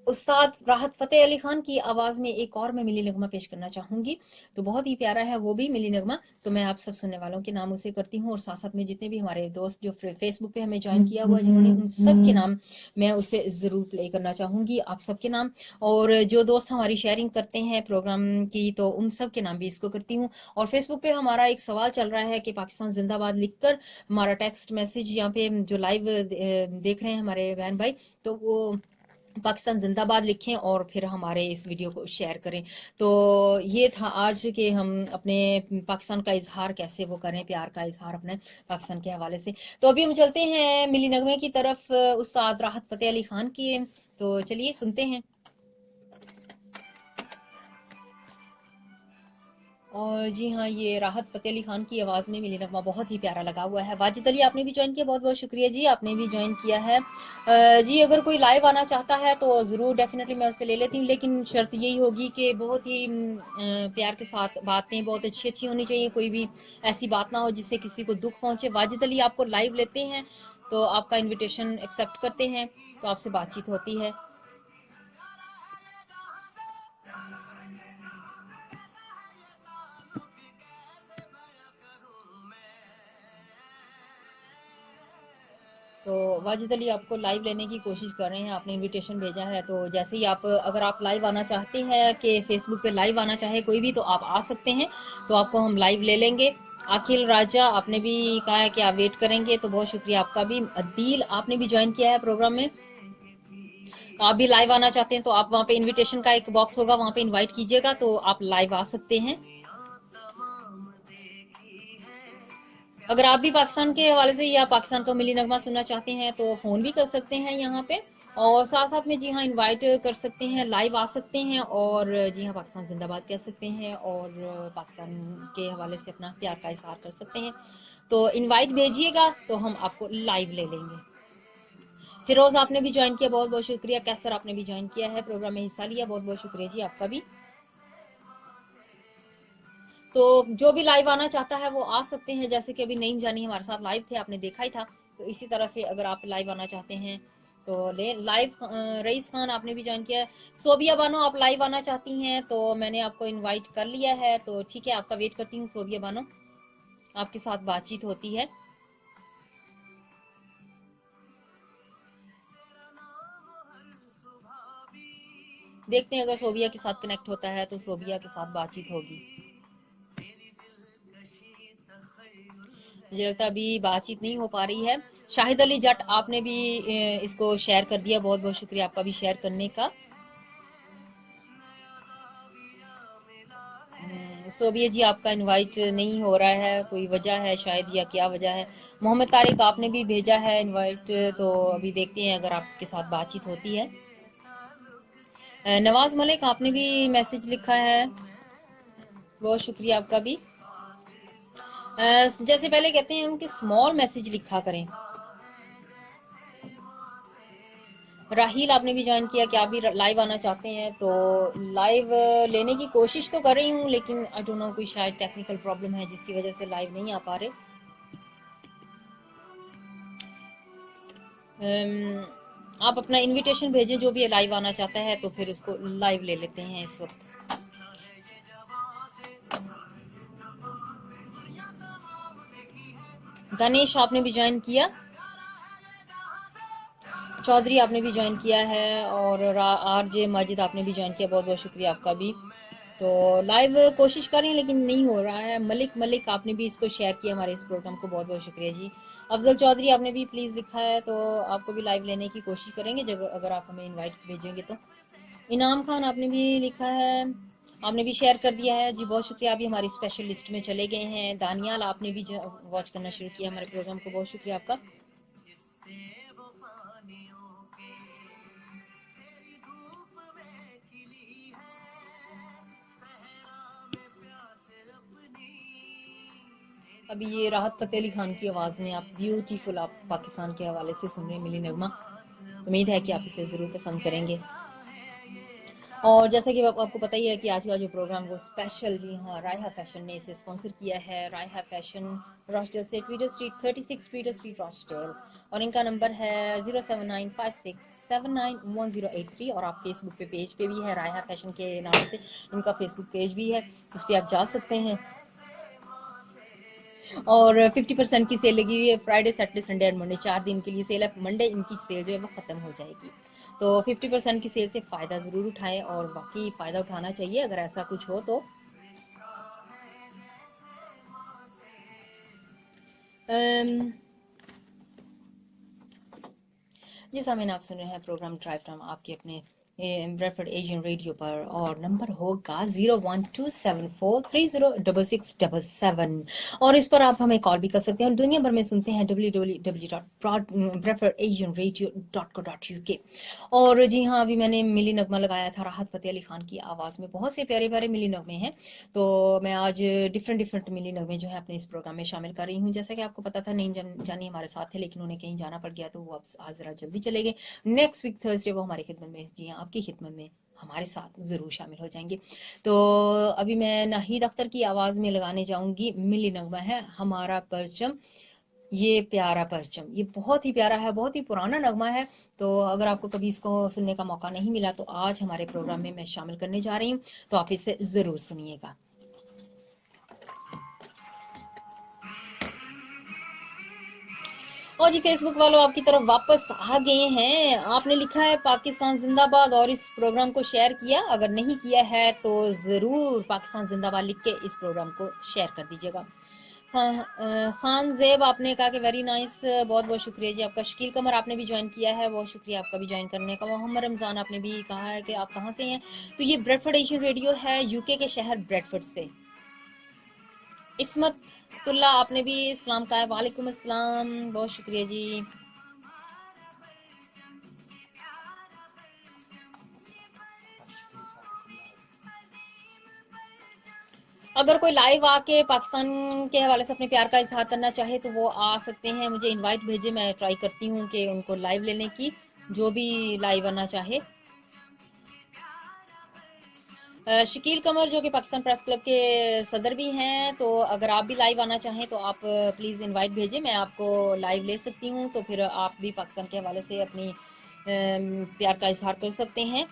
उस्ताद राहत फ़तेह अली खान की आवाज़ में एक और मैं मिली नगमा पेश करना चाहूँगी। तो बहुत ही प्यारा है वो भी मिली नगमा। तो मैं आप सब सुनने वालों के नाम उसे करती हूँ और साथ-साथ में जितने भी हमारे दोस्त जो फ़ेसबुक पे हमें जॉइन किया हुआ जिन्होंने, उन सब के नाम मैं उसे ज़रूर प्ले करना चाहूँगी, आप सबके नाम। और जो दोस्त हमारी शेयरिंग करते हैं प्रोग्राम की, तो उन सब के नाम भी इसको करती हूँ। और फ़ेसबुक पे हमारा एक सवाल चल रहा है कि पाकिस्तान ज़िंदाबाद लिखकर हमारा टेक्स्ट मैसेज यहाँ पे जो लाइव देख रहे हैं हमारे बहन भाई, तो वो पाकिस्तान जिंदाबाद लिखें और फिर हमारे इस वीडियो को शेयर करें। तो ये था आज के हम अपने पाकिस्तान का इजहार कैसे वो करें, प्यार का इजहार अपने पाकिस्तान के हवाले से। तो अभी हम चलते हैं मिली नगमे की तरफ उस्ताद राहत फ़तेह अली खान की। तो चलिए सुनते हैं। और जी हाँ, ये राहत फ़तेह अली खान की आवाज़ में मिली नगमा बहुत ही प्यारा लगा हुआ है। वाजिद अली आपने भी ज्वाइन किया, बहुत बहुत शुक्रिया जी, आपने भी ज्वाइन किया है। जी अगर कोई लाइव आना चाहता है तो ज़रूर डेफिनेटली मैं उसे ले लेती हूँ, लेकिन शर्त यही होगी कि बहुत ही प्यार के साथ बातें बहुत अच्छी अच्छी होनी चाहिए, कोई भी ऐसी बात ना हो जिससे किसी को दुख पहुँचे। वाजिद अली आपको लाइव लेते हैं तो आपका इन्विटेशन एक्सेप्ट करते हैं, तो आपसे बातचीत होती है। तो वाजिद अली आपको लाइव लेने की कोशिश कर रहे हैं, आपने इनविटेशन भेजा है। तो जैसे ही आप, अगर आप लाइव आना चाहते हैं कि फेसबुक पे लाइव आना चाहे कोई भी, तो आप आ सकते हैं, तो आपको हम लाइव ले लेंगे। अखिल राजा आपने भी कहा है कि आप वेट करेंगे, तो बहुत शुक्रिया आपका भी। अदील आपने भी ज्वाइन किया है प्रोग्राम में, तो आप भी लाइव आना चाहते हैं तो आप वहाँ पे इनविटेशन का एक बॉक्स होगा, वहाँ पे इनवाइट कीजिएगा तो आप लाइव आ सकते हैं। अगर आप भी पाकिस्तान के हवाले से या पाकिस्तान का मिली नगमा सुनना चाहते हैं तो फ़ोन भी कर सकते हैं यहाँ पे, और साथ साथ में जी हाँ इनवाइट कर सकते हैं, लाइव आ सकते हैं, और जी हाँ पाकिस्तान जिंदाबाद कह सकते हैं, और पाकिस्तान के हवाले से अपना प्यार का इजहार कर सकते हैं। तो इनवाइट भेजिएगा तो हम आपको लाइव ले लेंगे। फिरोज आपने भी ज्वाइन किया, बहुत बहुत शुक्रिया। कैसर आपने भी ज्वाइन किया है, प्रोग्राम में हिस्सा लिया, बहुत बहुत शुक्रिया जी आपका भी। तो जो भी लाइव आना चाहता है वो आ सकते हैं, जैसे कि अभी नईम जानी हमारे साथ लाइव थे, आपने देखा ही था। तो इसी तरह से अगर आप लाइव आना चाहते हैं तो ले लाइव। रईस खान आपने भी ज्वाइन किया है। सोबिया बानो आप लाइव आना चाहती हैं तो मैंने आपको इनवाइट कर लिया है, तो ठीक है, आपका वेट करती हूँ सोबिया बानो, आपके साथ बातचीत होती है। देखते हैं अगर सोबिया के साथ कनेक्ट होता है तो सोबिया के साथ बातचीत होगी। मुझे लगता है अभी बातचीत नहीं हो पा रही है। शाहिद अली जट आपने भी इसको शेयर कर दिया, बहुत बहुत शुक्रिया आपका भी शेयर करने का। सोबिया जी आपका इनवाइट नहीं हो रहा है, कोई वजह है शायद, या क्या वजह है। मोहम्मद तारिक आपने भी भेजा है इनवाइट, तो अभी देखते हैं अगर आपके साथ बातचीत होती है। नवाज मलिक आपने भी मैसेज लिखा है, बहुत शुक्रिया आपका भी। जैसे पहले कहते हैं हम कि स्मॉल मैसेज लिखा करें। राहील आपने भी ज्वाइन किया कि आप भी लाइव आना चाहते हैं, तो लाइव लेने की कोशिश तो कर रही हूँ, लेकिन आई डोंट नो कोई शायद टेक्निकल प्रॉब्लम है जिसकी वजह से लाइव नहीं आ पा रहे। आप अपना इनविटेशन भेजें जो भी लाइव आना चाहता है, तो फिर उसको लाइव ले लेते हैं इस वक्त। दानिश आपने भी ज्वाइन किया, चौधरी आपने भी ज्वाइन किया है, और आरजे माजिद आपने भी ज्वाइन किया, बहुत बहुत शुक्रिया आपका भी। तो लाइव कोशिश कर रहे हैं लेकिन नहीं हो रहा है। मलिक आपने भी इसको शेयर किया हमारे इस प्रोग्राम को, बहुत बहुत शुक्रिया जी। अफजल चौधरी आपने भी प्लीज़ लिखा है, तो आपको भी लाइव लेने की कोशिश करेंगे अगर आप हमें इनवाइट भेजेंगे तो। इनाम खान आपने भी लिखा है, आपने भी शेयर कर दिया है जी, बहुत शुक्रिया। अभी हमारी स्पेशल लिस्ट में चले गए हैं। दानियाल आपने भी वॉच करना शुरू किया हमारे प्रोग्राम को, बहुत शुक्रिया आपका। अभी ये राहत फ़तेह अली खान की आवाज़ में आप ब्यूटीफुल आप पाकिस्तान के हवाले से सुन रहे हैं मिली नगमा। उम्मीद है कि आप इसे ज़रूर पसंद करेंगे। और जैसे कि आपको पता ही है कि आज का जो प्रोग्राम वो स्पेशल, जी हाँ, रायहा फैशन ने इसे स्पॉन्सर किया है। रायहा फैशन रॉस्टल से ट्विटर स्ट्रीट 36 ट्विटर स्ट्रीट रॉस्टल, और इनका नंबर है 07956791083। और आप फेसबुक पे पेज पे भी है, रायहा फैशन के नाम से इनका फेसबुक पेज भी है, उस पर आप जा सकते हैं। और 50% की सेल लगी हुई है, Friday Saturday Sunday and Monday 4 दिन के लिए सेल है। मंडे इनकी सेल जो है वो ख़त्म हो जाएगी, तो 50% की सेल से फ़ायदा ज़रूर उठाएं, और बाकी फ़ायदा उठाना चाहिए अगर ऐसा कुछ हो तो। जैसा मैंने आप सुन रहे हैं प्रोग्राम ड्राइव टाइम आपके अपने ब्रेडफोर्ड एशियन रेडियो पर, और नंबर होगा 01274306677, और इस पर आप हमें कॉल भी कर सकते हैं। और दुनिया भर में सुनते हैं www.bradfordasianradio.co.uk। और जी हाँ, अभी मैंने मिली नगमा लगाया था राहत फ़तेह अली खान की आवाज़ में। बहुत से प्यारे प्यारे मिली नगमे हैं, तो मैं आज डिफरेंट मिली नगमे जो है अपने इस प्रोग्राम में शामिल कर रही हूँ। जैसा कि आपको पता था नहीं जानी हमारे साथ थे, लेकिन उन्हें कहीं जाना पड़ गया, तो वो अब आज ज़रा जल्दी चले गए। नेक्स्ट वीक थर्सडे वो हमारी खिदमत में, जी हाँ, आपकी खिदमत में हमारे साथ ज़रूर शामिल हो जाएंगे। तो अभी मैं नाहिद अख्तर की आवाज़ में लगाने जाऊंगी, मिली नगमा है हमारा परचम, ये प्यारा परचम। ये बहुत ही प्यारा है, बहुत ही पुराना नगमा है, तो अगर आपको कभी इसको सुनने का मौका नहीं मिला तो आज हमारे प्रोग्राम में मैं शामिल करने जा रही हूँ, तो आप इसे ज़रूर सुनिएगा। और जी फेसबुक वालों आपकी तरफ वापस आ गए हैं। आपने लिखा है पाकिस्तान जिंदाबाद और इस प्रोग्राम को शेयर किया, अगर नहीं किया है तो ज़रूर पाकिस्तान जिंदाबाद लिख के इस प्रोग्राम को शेयर कर दीजिएगा। खान ज़ेब आपने कहा कि वेरी नाइस, बहुत बहुत शुक्रिया जी आपका। शकील कमर आपने भी ज्वाइन किया है, बहुत शुक्रिया आपका भी ज्वाइन करने का। मोहम्मद रमज़ान आपने भी कहा है कि आप कहाँ से हैं, तो ये ब्रेडफोर्ड एशियन रेडियो है, यूके के शहर ब्रेडफोर्ड से। इस्मत तुल्ला आपने भी इस्लाम कहा है, वालेकुम अस्सलाम, बहुत शुक्रिया जी। अगर कोई लाइव आके पाकिस्तान के हवाले से अपने प्यार का इजहार करना चाहे तो वो आ सकते हैं, मुझे इनवाइट भेजे, मैं ट्राई करती हूँ कि उनको लाइव लेने की, जो भी लाइव आना चाहे। शकील कमर जो कि पाकिस्तान प्रेस क्लब के सदर भी हैं, तो अगर आप भी लाइव आना चाहें तो आप प्लीज़ इनवाइट भेजें, मैं आपको लाइव ले सकती हूँ, तो फिर आप भी पाकिस्तान के हवाले से अपनी प्यार का इजहार कर सकते हैं।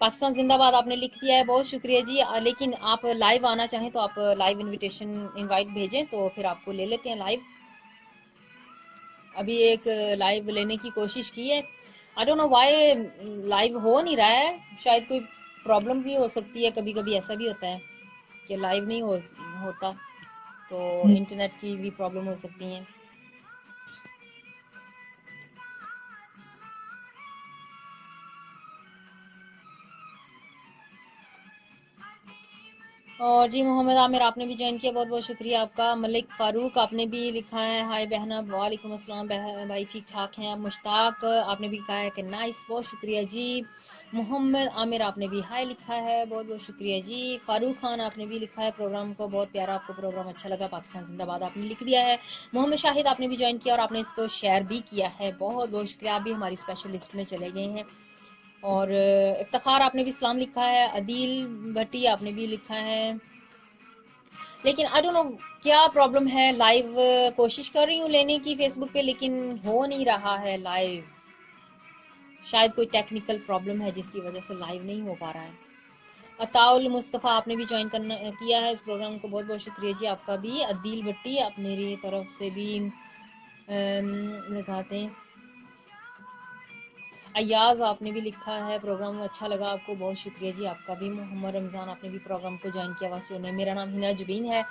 पाकिस्तान जिंदाबाद आपने लिख दिया है, बहुत शुक्रिया जी। लेकिन आप लाइव आना चाहें तो आप लाइव इनविटेशन इनवाइट भेजें, तो फिर आपको ले लेते हैं लाइव। अभी एक लाइव लेने की कोशिश की है, I don't know why live हो नहीं रहा है, शायद कोई प्रॉब्लम भी हो सकती है, कभी कभी ऐसा भी होता है कि लाइव नहीं होता, तो इंटरनेट की भी प्रॉब्लम हो सकती है। और जी मोहम्मद आमिर आपने भी ज्वाइन किया, बहुत बहुत शुक्रिया आपका। मलिक फारूक आपने भी लिखा है हाय बहना, वालेकुम अस्सलाम भाई, ठीक ठाक हैं। मुश्ताक आपने भी कहा है कि नाइस, बहुत शुक्रिया जी। मोहम्मद आमिर आपने भी हाय लिखा है, बहुत बहुत शुक्रिया जी। फारूक खान आपने भी लिखा है प्रोग्राम को बहुत प्यारा, आपको प्रोग्राम अच्छा लगा, पाकिस्तान जिंदाबाद आपने लिख दिया है। मोहम्मद शाहिद आपने भी ज्वाइन किया और आपने इसको शेयर भी किया है, बहुत बहुत शुक्रिया, आप भी हमारी स्पेशल लिस्ट में चले गए हैं। और इफ्तिखार आपने भी सलाम लिखा है। अदील भट्टी आपने भी लिखा है, लेकिन आई डोंट नो क्या प्रॉब्लम है, लाइव कोशिश कर रही हूँ लेने की फेसबुक पे, लेकिन हो नहीं रहा है लाइव, शायद कोई टेक्निकल प्रॉब्लम है जिसकी वजह से लाइव नहीं हो पा रहा है। अताउल मुस्तफ़ा आपने भी ज्वाइन करना किया है इस प्रोग्राम को, बहुत बहुत शुक्रिया जी आपका भी। अदील भट्टी आप मेरी तरफ से भी लगाते हैं। अयाज आपने भी लिखा है प्रोग्राम अच्छा लगा आपको, बहुत शुक्रिया जी आपका भी। मोहम्मद रमज़ान आपने भी प्रोग्राम को ज्वाइन किया, वासियों ने। मेरा नाम हिना जुबीन है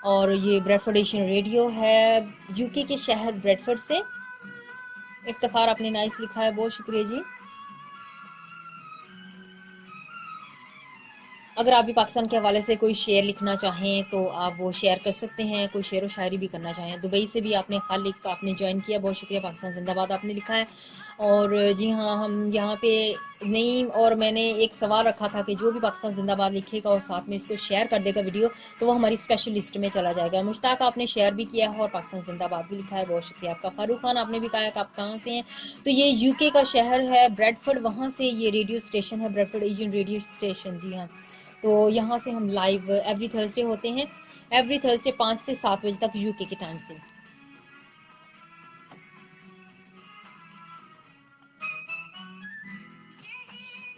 और ये ब्रेडफोर्ड एशियन रेडियो है, यूके के शहर ब्रेडफोर्ड से। इफ्तिखार आपने नाइस लिखा है, बहुत शुक्रिया जी। अगर आप भी पाकिस्तान के हवाले से कोई शेर लिखना चाहें तो आप वो शेयर कर सकते हैं, कोई शेर व शायरी भी करना चाहें। दुबई से भी आपने खालिक आपने ज्वाइन किया, बहुत शुक्रिया। पाकिस्तान जिंदाबाद आपने लिखा है। और जी हाँ, हम यहाँ पे नहीं, और मैंने एक सवाल रखा था कि जो भी पाकिस्तान जिंदाबाद लिखेगा और साथ में इसको शेयर कर देगा वीडियो, तो वो हमारी स्पेशल लिस्ट में चला जाएगा। मुश्ताक आपने शेयर भी किया है और पाकिस्तान जिंदाबाद भी लिखा है, बहुत शुक्रिया आपका। फारूक खान आपने भी कहा है कि आप कहाँ से हैं, तो ये यूके का शहर है ब्रेडफोर्ड, वहाँ से ये रेडियो स्टेशन है, ब्रेडफोर्ड एशियन रेडियो स्टेशन। जी हाँ, तो यहाँ से हम लाइव एवरी थर्सडे होते हैं, एवरी थर्सडे 5 से 7 बजे तक यूके के टाइम से।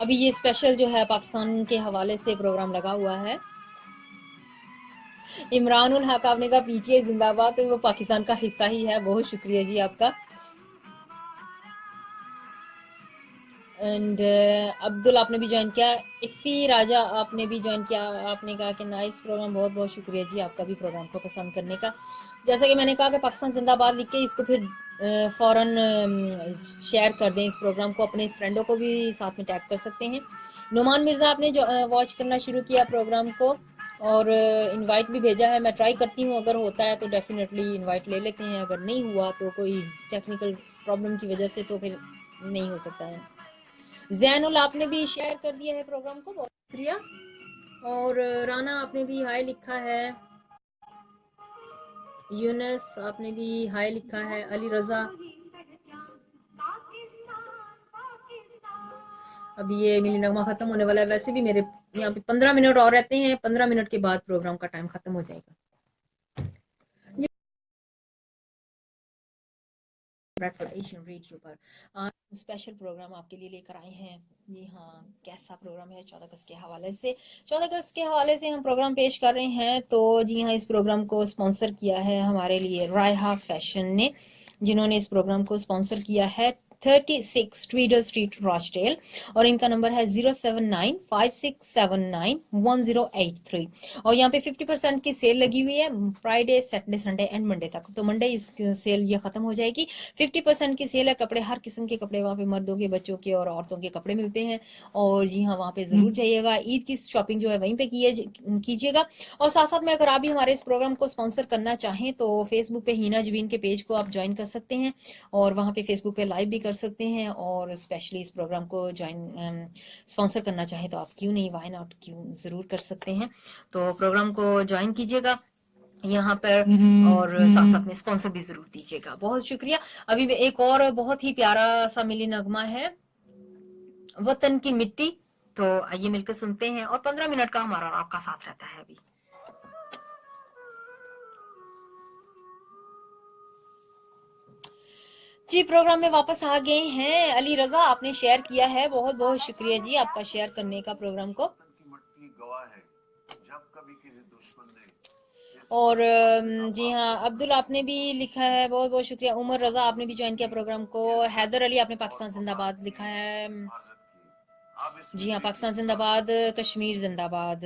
अभी ये स्पेशल जो है पाकिस्तान के हवाले से प्रोग्राम लगा हुआ है। इमरान उल हक आपने कहा पीटीआई जिंदाबाद, तो वो पाकिस्तान का हिस्सा ही है, बहुत शुक्रिया जी आपका। एंड अब्दुल आपने भी ज्वाइन किया, इफ़ी राजा आपने भी ज्वाइन किया, आपने कहा कि नाइस प्रोग्राम, बहुत बहुत शुक्रिया जी आपका भी प्रोग्राम को पसंद करने का। जैसा कि मैंने कहा कि पाकिस्तान जिंदाबाद लिख के इसको फिर फ़ौरन शेयर कर दें इस प्रोग्राम को, अपने फ्रेंडों को भी साथ में टैग कर सकते हैं। नुमान मिर्ज़ा आपने जो वॉच करना शुरू किया प्रोग्राम को, और इनवाइट भी भेजा है, मैं ट्राई करती हूँ, अगर होता है तो डेफिनेटली इनवाइट ले लेते हैं, अगर नहीं हुआ तो कोई टेक्निकल प्रॉब्लम की वजह से तो फिर नहीं हो सकता है। जैनुल आपने भी शेयर कर दिया है प्रोग्राम को, बहुत शुक्रिया। और राना आपने भी हाय लिखा है, यूनस आपने भी हाय लिखा है, अली रजा। अभी ये मिली नगमा खत्म होने वाला है, वैसे भी मेरे यहाँ पे 15 मिनट और रहते हैं, 15 मिनट के बाद प्रोग्राम का टाइम खत्म हो जाएगा। ब्रेडफोर्ड एशियन रेडियो पर आज स्पेशल प्रोग्राम आपके लिए लेकर आए हैं। जी हाँ, कैसा प्रोग्राम है 14 अगस्त के हवाले से। 14 अगस्त के हवाले से हम प्रोग्राम पेश कर रहे हैं, तो जी हाँ, इस प्रोग्राम को स्पॉन्सर किया है हमारे लिए रायहा फैशन ने, जिन्होंने इस प्रोग्राम को स्पॉन्सर किया है 36 ट्वीडर स्ट्रीट रॉचडेल, और इनका नंबर है 07956791083। और यहाँ पे 50% की सेल लगी हुई है Friday, Saturday, Sunday and Monday तक। तो मंडे इस सेल ये खत्म हो जाएगी। 50% की सेल है, कपड़े हर किस्म के कपड़े वहाँ पे मर्दों के, बच्चों के और औरतों के कपड़े मिलते हैं। और जी हाँ, वहाँ पे जरूर जाइएगा, ईद की शॉपिंग जो है वहीं पे कीजिएगा। और साथ साथ में अगर आप भी हमारे इस प्रोग्राम को स्पॉन्सर करना चाहें तो फेसबुक पे हीना जबीन के पेज को आप ज्वाइन कर सकते हैं, और वहाँ पे फेसबुक पे लाइव भी कर सकते हैं, और स्पेशली इस प्रोग्राम को ज्वाइन स्पॉन्सर करना चाहें तो आप क्यों नहीं, वाई नॉट, क्यों जरूर कर सकते हैं। तो प्रोग्राम को ज्वाइन कीजिएगा यहाँ पर, और साथ साथ में स्पॉन्सर भी जरूर दीजिएगा, बहुत शुक्रिया। अभी एक और बहुत ही प्यारा सा मिली नगमा है, वतन की मिट्टी, तो आइए मिलकर सुनते हैं, और 15 मिनट का हमारा और आपका साथ रहता है अभी। जी, प्रोग्राम में वापस आ गए हैं। अली रजा आपने शेयर किया है, बहुत बहुत शुक्रिया जी आपका शेयर करने का प्रोग्राम को। और जी हाँ, अब्दुल आपने भी लिखा है, बहुत बहुत शुक्रिया। उमर रजा आपने भी ज्वाइन किया प्रोग्राम को। हैदर अली आपने पाकिस्तान जिंदाबाद लिखा है। जी हाँ, पाकिस्तान जिंदाबाद, कश्मीर जिंदाबाद,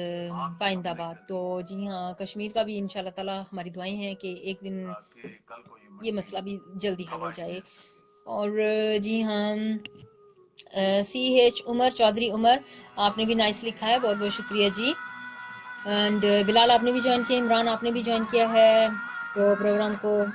पाइंदाबाद। तो जी हाँ, कश्मीर का भी इंशाल्लाह ताला हमारी दुआएं हैं कि एक दिन ये मसला भी जल्दी हल हो जाए। और जी हाँ, CH उमर, चौधरी उमर आपने भी नाइस लिखा है, बहुत बहुत शुक्रिया जी। एंड बिलाल आपने भी ज्वाइन किया, इमरान आपने भी ज्वाइन किया है तो प्रोग्राम को।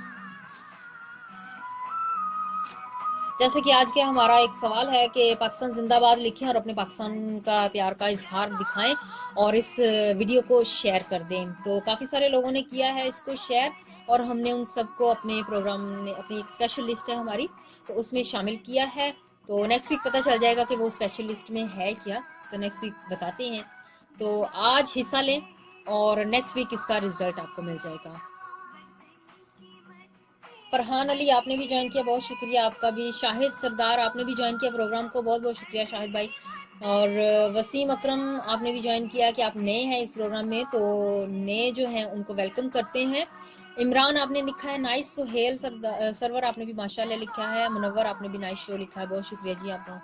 जैसे कि आज के हमारा एक सवाल है कि पाकिस्तान जिंदाबाद लिखें और अपने पाकिस्तान का प्यार का इजहार दिखाएं और इस वीडियो को शेयर कर दें। तो काफ़ी सारे लोगों ने किया है इसको शेयर, और हमने उन सबको अपने प्रोग्राम में, अपनी एक स्पेशल लिस्ट है हमारी, तो उसमें शामिल किया है। तो नेक्स्ट वीक पता चल जाएगा कि वो स्पेशल लिस्ट में है क्या, तो नेक्स्ट वीक बताते हैं। तो आज हिस्सा लें और नेक्स्ट वीक इसका रिजल्ट आपको मिल जाएगा। फरहान अली आपने भी ज्वाइन किया, बहुत शुक्रिया आपका भी। शाहिद सरदार आपने भी ज्वाइन किया प्रोग्राम को, बहुत बहुत शुक्रिया शाहिद भाई। और वसीम अकरम आपने भी ज्वाइन किया कि आप नए हैं इस प्रोग्राम में, तो नए जो हैं उनको वेलकम करते हैं। इमरान आपने लिखा है नाइस। सुहेल सरवर आपने भी माशाल्लाह लिखा है। मुनव्वर आपने भी नाइस शो लिखा है, बहुत शुक्रिया जी आपका।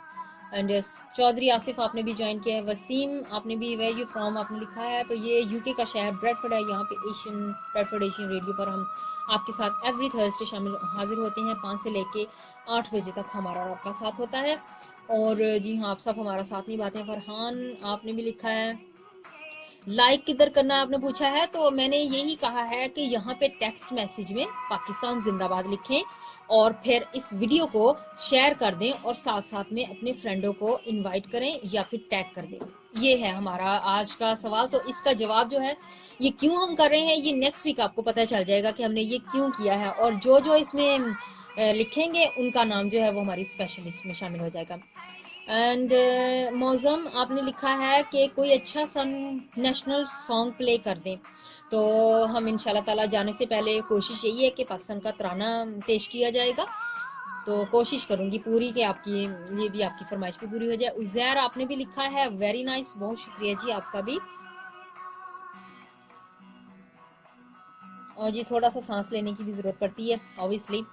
एंड चौधरी आसिफ आपने भी ज्वाइन किया है। वसीम आपने भी वेयर यू फ्रॉम आपने लिखा है, तो ये यूके का शहर ब्रेडफोर्ड है। यहाँ पे ब्रेडफोर्ड एशियन रेडियो पर हम आपके साथ एवरी थर्सडे शामिल हाजिर होते हैं, 5 से लेके 8 बजे तक हमारा और आपका साथ होता है। और जी हाँ, आप सब हमारा साथ निभाते हैं। फरहान आपने भी लिखा है लाइक किधर करना है आपने पूछा है, तो मैंने यही कहा है कि यहाँ पे टेक्स्ट मैसेज में पाकिस्तान जिंदाबाद लिखें और फिर इस वीडियो को शेयर कर दें और साथ साथ में अपने फ्रेंडों को इनवाइट करें या फिर टैग कर दें। ये है हमारा आज का सवाल। तो इसका जवाब जो है ये क्यों हम कर रहे हैं ये नेक्स्ट वीक आपको पता चल जाएगा कि हमने ये क्यों किया है, और जो जो इसमें लिखेंगे उनका नाम जो है वो हमारी स्पेशल लिस्ट में शामिल हो जाएगा। एंड मौजम आपने लिखा है कि कोई अच्छा सा नेशनल सॉन्ग प्ले कर दें, तो हम इंशाल्लाह ताला जाने से पहले कोशिश यही है कि पाकिस्तान का तराना पेश किया जाएगा, तो कोशिश करूंगी पूरी कि आपकी ये भी आपकी फरमाइश भी पूरी हो जाए। उजैर आपने भी लिखा है वेरी नाइस, बहुत शुक्रिया जी आपका भी। और जी थोड़ा सा सांस लेने की भी जरूरत पड़ती है ऑब्वियसली।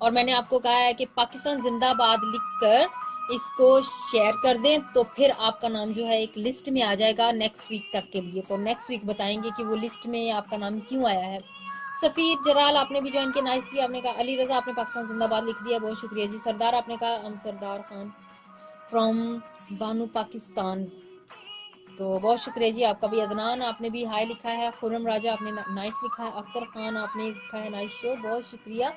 और मैंने आपको कहा है कि पाकिस्तान जिंदाबाद लिखकर इसको शेयर कर दें, तो फिर आपका नाम जो है एक लिस्ट में आ जाएगा नेक्स्ट वीक तक के लिए। तो नेक्स्ट वीक बताएंगे कि वो लिस्ट में आपका नाम क्यों आया है। सफीर जलाल आपने भी ज्वाइन किया, नाइस जी आपने कहा। अली रजा आपने पाकिस्तान जिंदाबाद लिख दिया, बहुत शुक्रिया जी। सरदार आपने कहा हम सरदार खान फ्रॉम बानू पाकिस्तान, तो बहुत शुक्रिया जी आपका भी। अदनान आपने भी हाय लिखा है। खुरम राजा आपने नाइस लिखा है। अख्तर खान आपने लिखा है नाइस शो, बहुत शुक्रिया।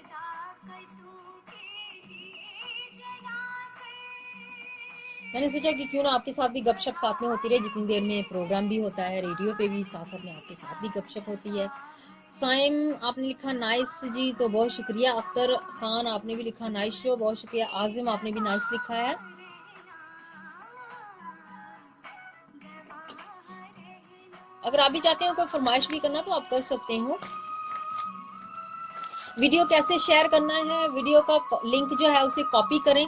मैंने सोचा कि क्यों ना आपके साथ भी गपशप साथ में होती रहे, जितनी देर में प्रोग्राम भी होता है रेडियो पे भी साथ साथ में आपके साथ भी गपशप होती है। साइम आपने लिखा नाइस जी, तो बहुत शुक्रिया। अख्तर खान आपने भी लिखा नाइस शो, बहुत शुक्रिया। आजिम आपने भी नाइस लिखा है। अगर आप भी चाहते हो कोई फरमाइश भी करना तो आप कर सकते हो। वीडियो कैसे शेयर करना है, वीडियो का लिंक जो है उसे कॉपी करें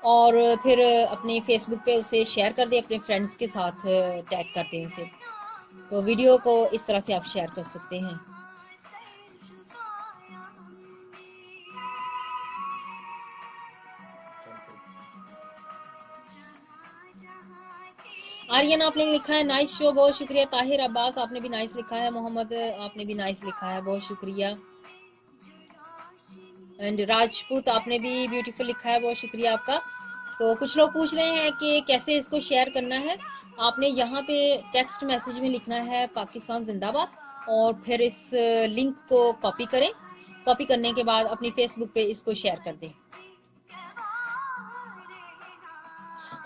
और फिर अपने फेसबुक पे उसे शेयर कर दें, अपने फ्रेंड्स के साथ टैग कर दें उसे। तो वीडियो को इस तरह से आप शेयर कर सकते हैं। आर्यन आपने लिखा है नाइस शो, बहुत शुक्रिया। ताहिर अब्बास आपने भी नाइस लिखा है। मोहम्मद आपने भी नाइस लिखा है, बहुत शुक्रिया। एंड राजपूत आपने भी ब्यूटीफुल लिखा है, बहुत शुक्रिया आपका। तो कुछ लोग पूछ रहे हैं कि कैसे इसको शेयर करना है। आपने यहाँ पे टेक्स्ट मैसेज में लिखना है पाकिस्तान जिंदाबाद और फिर इस लिंक को कॉपी करें। कॉपी करने के बाद अपनी फेसबुक पे इसको शेयर कर दें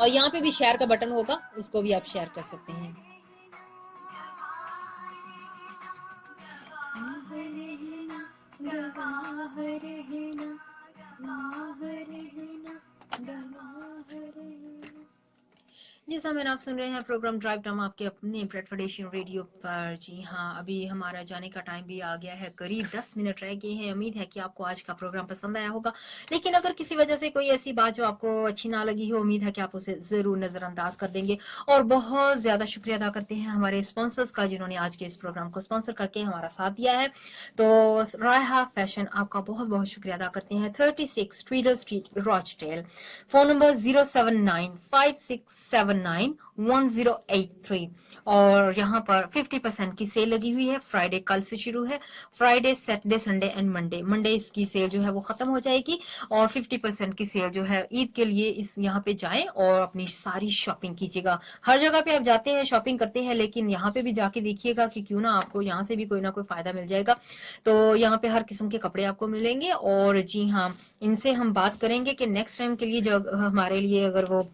और यहाँ पे भी शेयर का बटन होगा, उसको भी आप शेयर कर सकते हैं। जी समय आप सुन रहे हैं प्रोग्राम ड्राइव टाइम आपके अपने ब्रेडफोर्ड एशियन रेडियो पर। जी हाँ, अभी हमारा जाने का टाइम भी आ गया है, करीब 10 मिनट रह गए हैं। उम्मीद है कि आपको आज का प्रोग्राम पसंद आया होगा, लेकिन अगर किसी वजह से कोई ऐसी बात जो आपको अच्छी ना लगी हो, उम्मीद है कि आप उसे जरूर नजरअंदाज कर देंगे। और बहुत ज्यादा शुक्रिया अदा करते हैं हमारे स्पॉन्सर्स का जिन्होंने आज के इस प्रोग्राम को स्पॉन्सर करके हमारा साथ दिया है। तो रायहा फैशन आपका बहुत बहुत शुक्रिया अदा करते हैं। 36 ट्वीडल स्ट्रीट रॉचडेल, फोन नंबर 07956791083। और यहाँ पर 50% की सेल लगी हुई है। फ्राइडे कल से शुरू है, Friday Saturday Sunday and Monday इसकी सेल जो है वो खत्म हो जाएगी। और 50% की सेल जो है ईद के लिए इस यहाँ पे जाएं और अपनी सारी शॉपिंग कीजिएगा। हर जगह पे आप जाते हैं शॉपिंग करते हैं, लेकिन यहाँ पे भी जाके देखिएगा कि क्यों ना आपको यहाँ से भी कोई ना कोई फायदा मिल जाएगा। तो यहाँ पे हर किस्म के कपड़े आपको मिलेंगे। और जी हाँ, इनसे हम बात करेंगे कि नेक्स्ट टाइम के लिए जो हमारे लिए अगर वो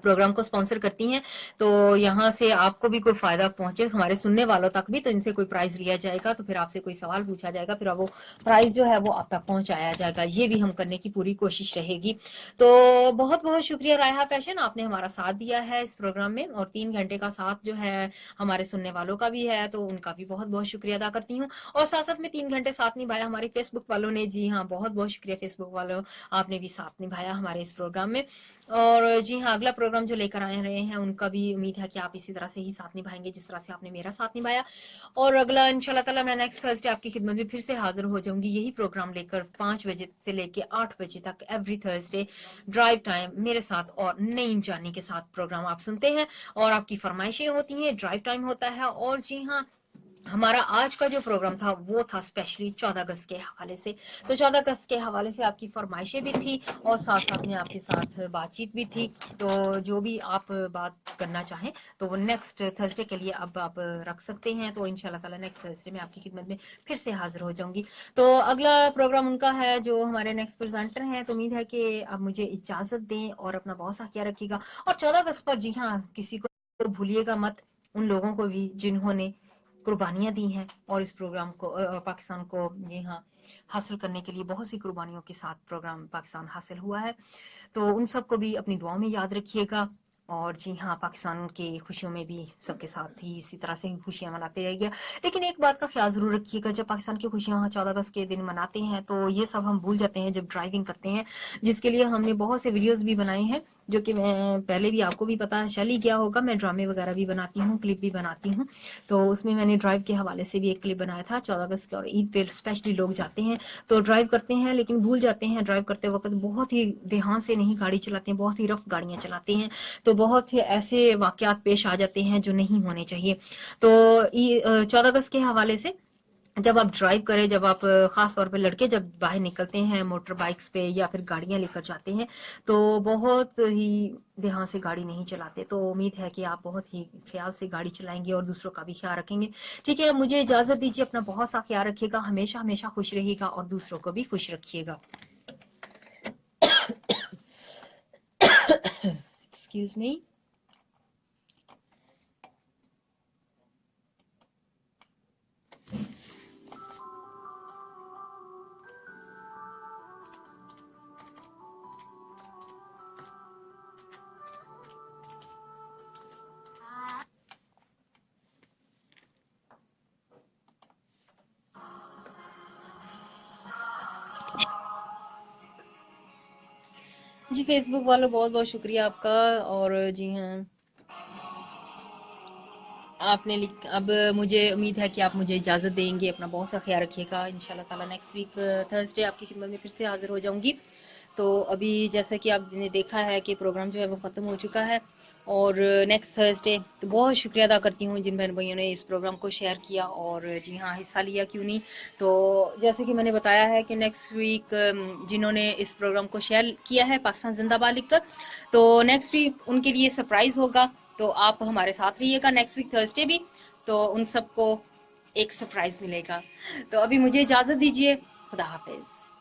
प्रोग्राम को स्पॉन्सर करती हैं तो यहाँ से आपको भी कोई फायदा पहुंचे, हमारे सुनने वालों तक भी। तो इनसे कोई प्राइस लिया जाएगा, तो फिर आपसे कोई सवाल पूछा जाएगा, फिर वो प्राइस जो है वो आप तक पहुंचाया जाएगा। ये भी हम करने की पूरी कोशिश रहेगी। तो बहुत बहुत शुक्रिया रायहा फैशन, आपने हमारा साथ दिया है इस प्रोग्राम में। और 3 घंटे का साथ जो है हमारे सुनने वालों का भी है, तो उनका भी बहुत बहुत शुक्रिया अदा करती हूँ। और साथ साथ में 3 घंटे साथ निभाया हमारे फेसबुक वालों ने। जी हाँ, बहुत बहुत शुक्रिया फेसबुक वालों, आपने भी साथ निभाया हमारे इस प्रोग्राम में। और जी हाँ, अगला प्रोग्राम जो लेकर आए रहे हैं उनका भी उम्मीद है कि आप इसी तरह से ही साथ निभाएंगे जिस तरह से आपने मेरा साथ निभाया। और अगला इंशाल्लाह ताला मैं नेक्स्ट थर्सडे आपकी खिदमत में फिर से हाजिर हो जाऊंगी, यही प्रोग्राम लेकर 5 बजे से लेके 8 बजे तक एवरी थर्सडे ड्राइव टाइम मेरे साथ और नईम जानी के साथ प्रोग्राम आप सुनते हैं और आपकी फरमाइशें होती हैं, ड्राइव टाइम होता है। और जी हाँ, हमारा आज का जो प्रोग्राम था वो था स्पेशली 14 अगस्त के हवाले से। तो 14 अगस्त के हवाले से आपकी फरमाइशें भी थी और साथ साथ में आपके साथ बातचीत भी थी। तो जो भी आप बात करना चाहें तो वो नेक्स्ट थर्सडे के लिए अब आप रख सकते हैं। तो इंशाल्लाह ताला नेक्स्ट थर्सडे में आपकी खिदमत में फिर से हाजिर हो जाऊंगी। तो अगला प्रोग्राम उनका है जो हमारे नेक्स्ट प्रेजेंटर हैं। तो उम्मीद है कि आप मुझे इजाजत दें और अपना बहुत सा ख्याल रखिएगा। और 14 अगस्त पर जी हाँ, किसी को भूलिएगा मत, उन लोगों को भी जिन्होंने कुर्बानियां दी हैं और इस प्रोग्राम को पाकिस्तान को जी हाँ हासिल करने के लिए बहुत सी कुर्बानियों के साथ प्रोग्राम पाकिस्तान हासिल हुआ है। तो उन सबको भी अपनी दुआओं में याद रखिएगा। और जी हाँ, पाकिस्तान की खुशियों में भी सबके साथ ही इसी तरह से खुशियां मनाते रहिएगा। लेकिन एक बात का ख्याल जरूर रखिएगा, जब पाकिस्तान की खुशियां 14 अगस्त के दिन मनाते हैं तो ये सब हम भूल जाते हैं जब ड्राइविंग करते हैं, जिसके लिए हमने बहुत से वीडियोस भी बनाए हैं जो कि मैं पहले भी आपको भी पता चल ही गया होगा। मैं ड्रामे वगैरह भी बनाती हूँ, क्लिप भी बनाती हूँ। तो उसमें मैंने ड्राइव के हवाले से भी एक क्लिप बनाया था 14 अगस्त के। और ईद पे स्पेशली लोग जाते हैं तो ड्राइव करते हैं लेकिन भूल जाते हैं ड्राइव करते वक्त बहुत ही ध्यान से नहीं गाड़ी चलाते हैं, बहुत ही रफ गाड़ियां चलाते हैं। तो बहुत ही ऐसे वाकयात पेश आ जाते हैं जो नहीं होने चाहिए। तो 14 अगस्त के हवाले से जब आप ड्राइव करें, जब आप खास तौर पे लड़के जब बाहर निकलते हैं मोटर बाइक्स पे या फिर गाड़ियां लेकर जाते हैं तो बहुत ही ध्यान से गाड़ी नहीं चलाते। तो उम्मीद है कि आप बहुत ही ख्याल से गाड़ी चलाएंगे और दूसरों का भी ख्याल रखेंगे। ठीक है, मुझे इजाजत दीजिए, अपना बहुत सा ख्याल रखिएगा, हमेशा हमेशा खुश रहिएगा और दूसरों को भी खुश रखिएगा। Excuse me. जी फेसबुक वालों बहुत बहुत शुक्रिया आपका। और जी हाँ, आपने अब मुझे उम्मीद है कि आप मुझे इजाज़त देंगे। अपना बहुत सा ख्याल रखिएगा। इंशाल्लाह ताला नेक्स्ट वीक थर्सडे आपकी खिदमत में फिर से हाजिर हो जाऊंगी। तो अभी जैसा कि आपने देखा है कि प्रोग्राम जो है वो ख़त्म हो चुका है और नेक्स्ट थर्सडे तो बहुत शुक्रिया अदा करती हूँ जिन बहन भाइयों ने इस प्रोग्राम को शेयर किया और जी हाँ हिस्सा लिया, क्यों नहीं। तो जैसे कि मैंने बताया है कि नेक्स्ट वीक जिन्होंने इस प्रोग्राम को शेयर किया है पाकिस्तान जिंदाबाद लिखकर, तो नेक्स्ट वीक उनके लिए सरप्राइज होगा। तो आप हमारे साथ रहिएगा नेक्स्ट वीक थर्सडे भी, तो उन सबको एक सरप्राइज मिलेगा। तो अभी मुझे इजाज़त दीजिए, खुदा हाफिज।